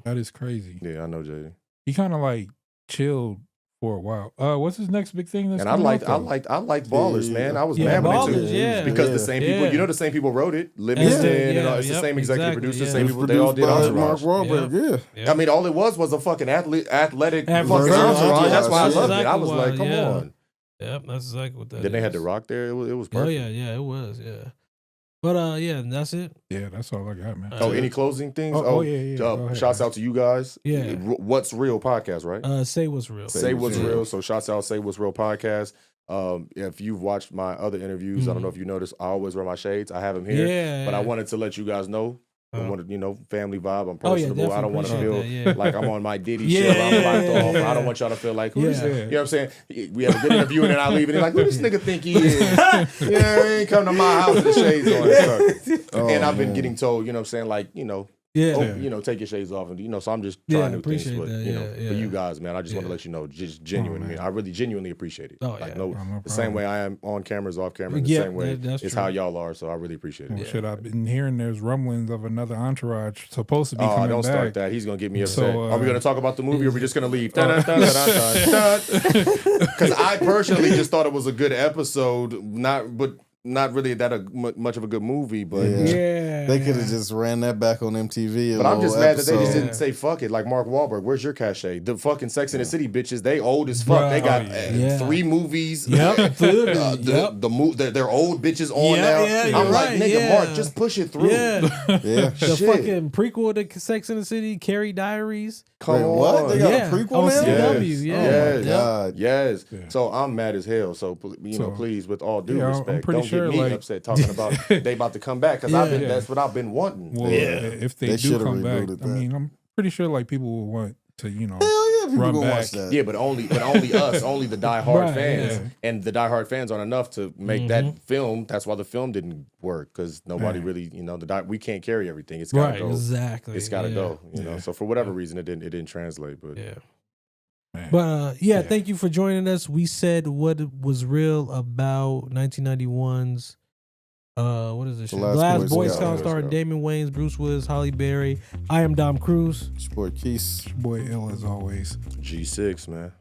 That is crazy. Yeah, I know JD. He kind of chilled for a while. What's his next big thing? And I like Ballers, man. I was mad when Ballers, it because the same people, you know, the same people wrote it. Livingston, and all, it's the same executive producer, same people. They all did Entourage. Mark Wahlberg, I mean, all it was a fucking athletic fucking Entourage. That's why I loved it. I was like, come on. Yep, that's exactly what that is. Then they had The Rock there. It was perfect. Oh yeah, it was, yeah. But that's it. Yeah, that's all I got, man. Any closing things? Yeah. Shouts out to you guys. Yeah. What's Real podcast, right? Say What's Real. Say What's Real. So shouts out Say What's Real podcast. If you've watched my other interviews, I don't know if you noticed, I always wear my shades. I have them here, but I wanted to let you guys know. I wanted, family vibe. I'm personable. I don't want to feel like I'm on my Diddy shit. I'm locked off. I don't want y'all to feel like, who's you know what I'm saying? We have a good interview and then I leave and he's like, who this nigga think he is? He ain't come to my house with the shades on. And I've been getting told, you know what I'm saying, like, take your shades off. And, so I'm just trying new things. But, for you guys, man, I just want to let you know, just genuinely, I really genuinely appreciate it. The same way I am on cameras, off camera, the same way it's how y'all are. So I really appreciate it. Well, shit, I've been hearing there's rumblings of another Entourage supposed to be coming back. Don't start that. He's going to get me upset. Are we going to talk about the movie or are we just going to leave? Because I personally just thought it was a good episode, not really that much of a good movie, but they could have just ran that back on MTV. But I'm just mad that they just didn't say fuck it. Like Mark Wahlberg, where's your cachet? The fucking Sex and the City bitches, they old as fuck. They got 3 movies. Yep, they're old bitches on now. I'm like, nigga, Mark, just push it through. The fucking prequel to Sex and the City, Carrie Diaries. Come on, what? They got a prequel now? CW, yes. So I'm mad as hell. So please, with all due respect, don't get me upset talking about they about to come back because that's what I've been wanting. Well, if they do come back, I mean, I'm pretty sure like people will want to, run back. Yeah, but only us, only the diehard fans, and the diehard fans aren't enough to make that film. That's why the film didn't work because nobody really, we can't carry everything. It's gotta go. Exactly. It's gotta go. So for whatever reason, it didn't translate. But But thank you for joining us. We said what was real about 1991's what is this? The Last Boy Scout starring Damon Wayans, Bruce Willis, Halle Berry. I am Dom Cruz. Sport Keys. Boy Ill as always. G6, man.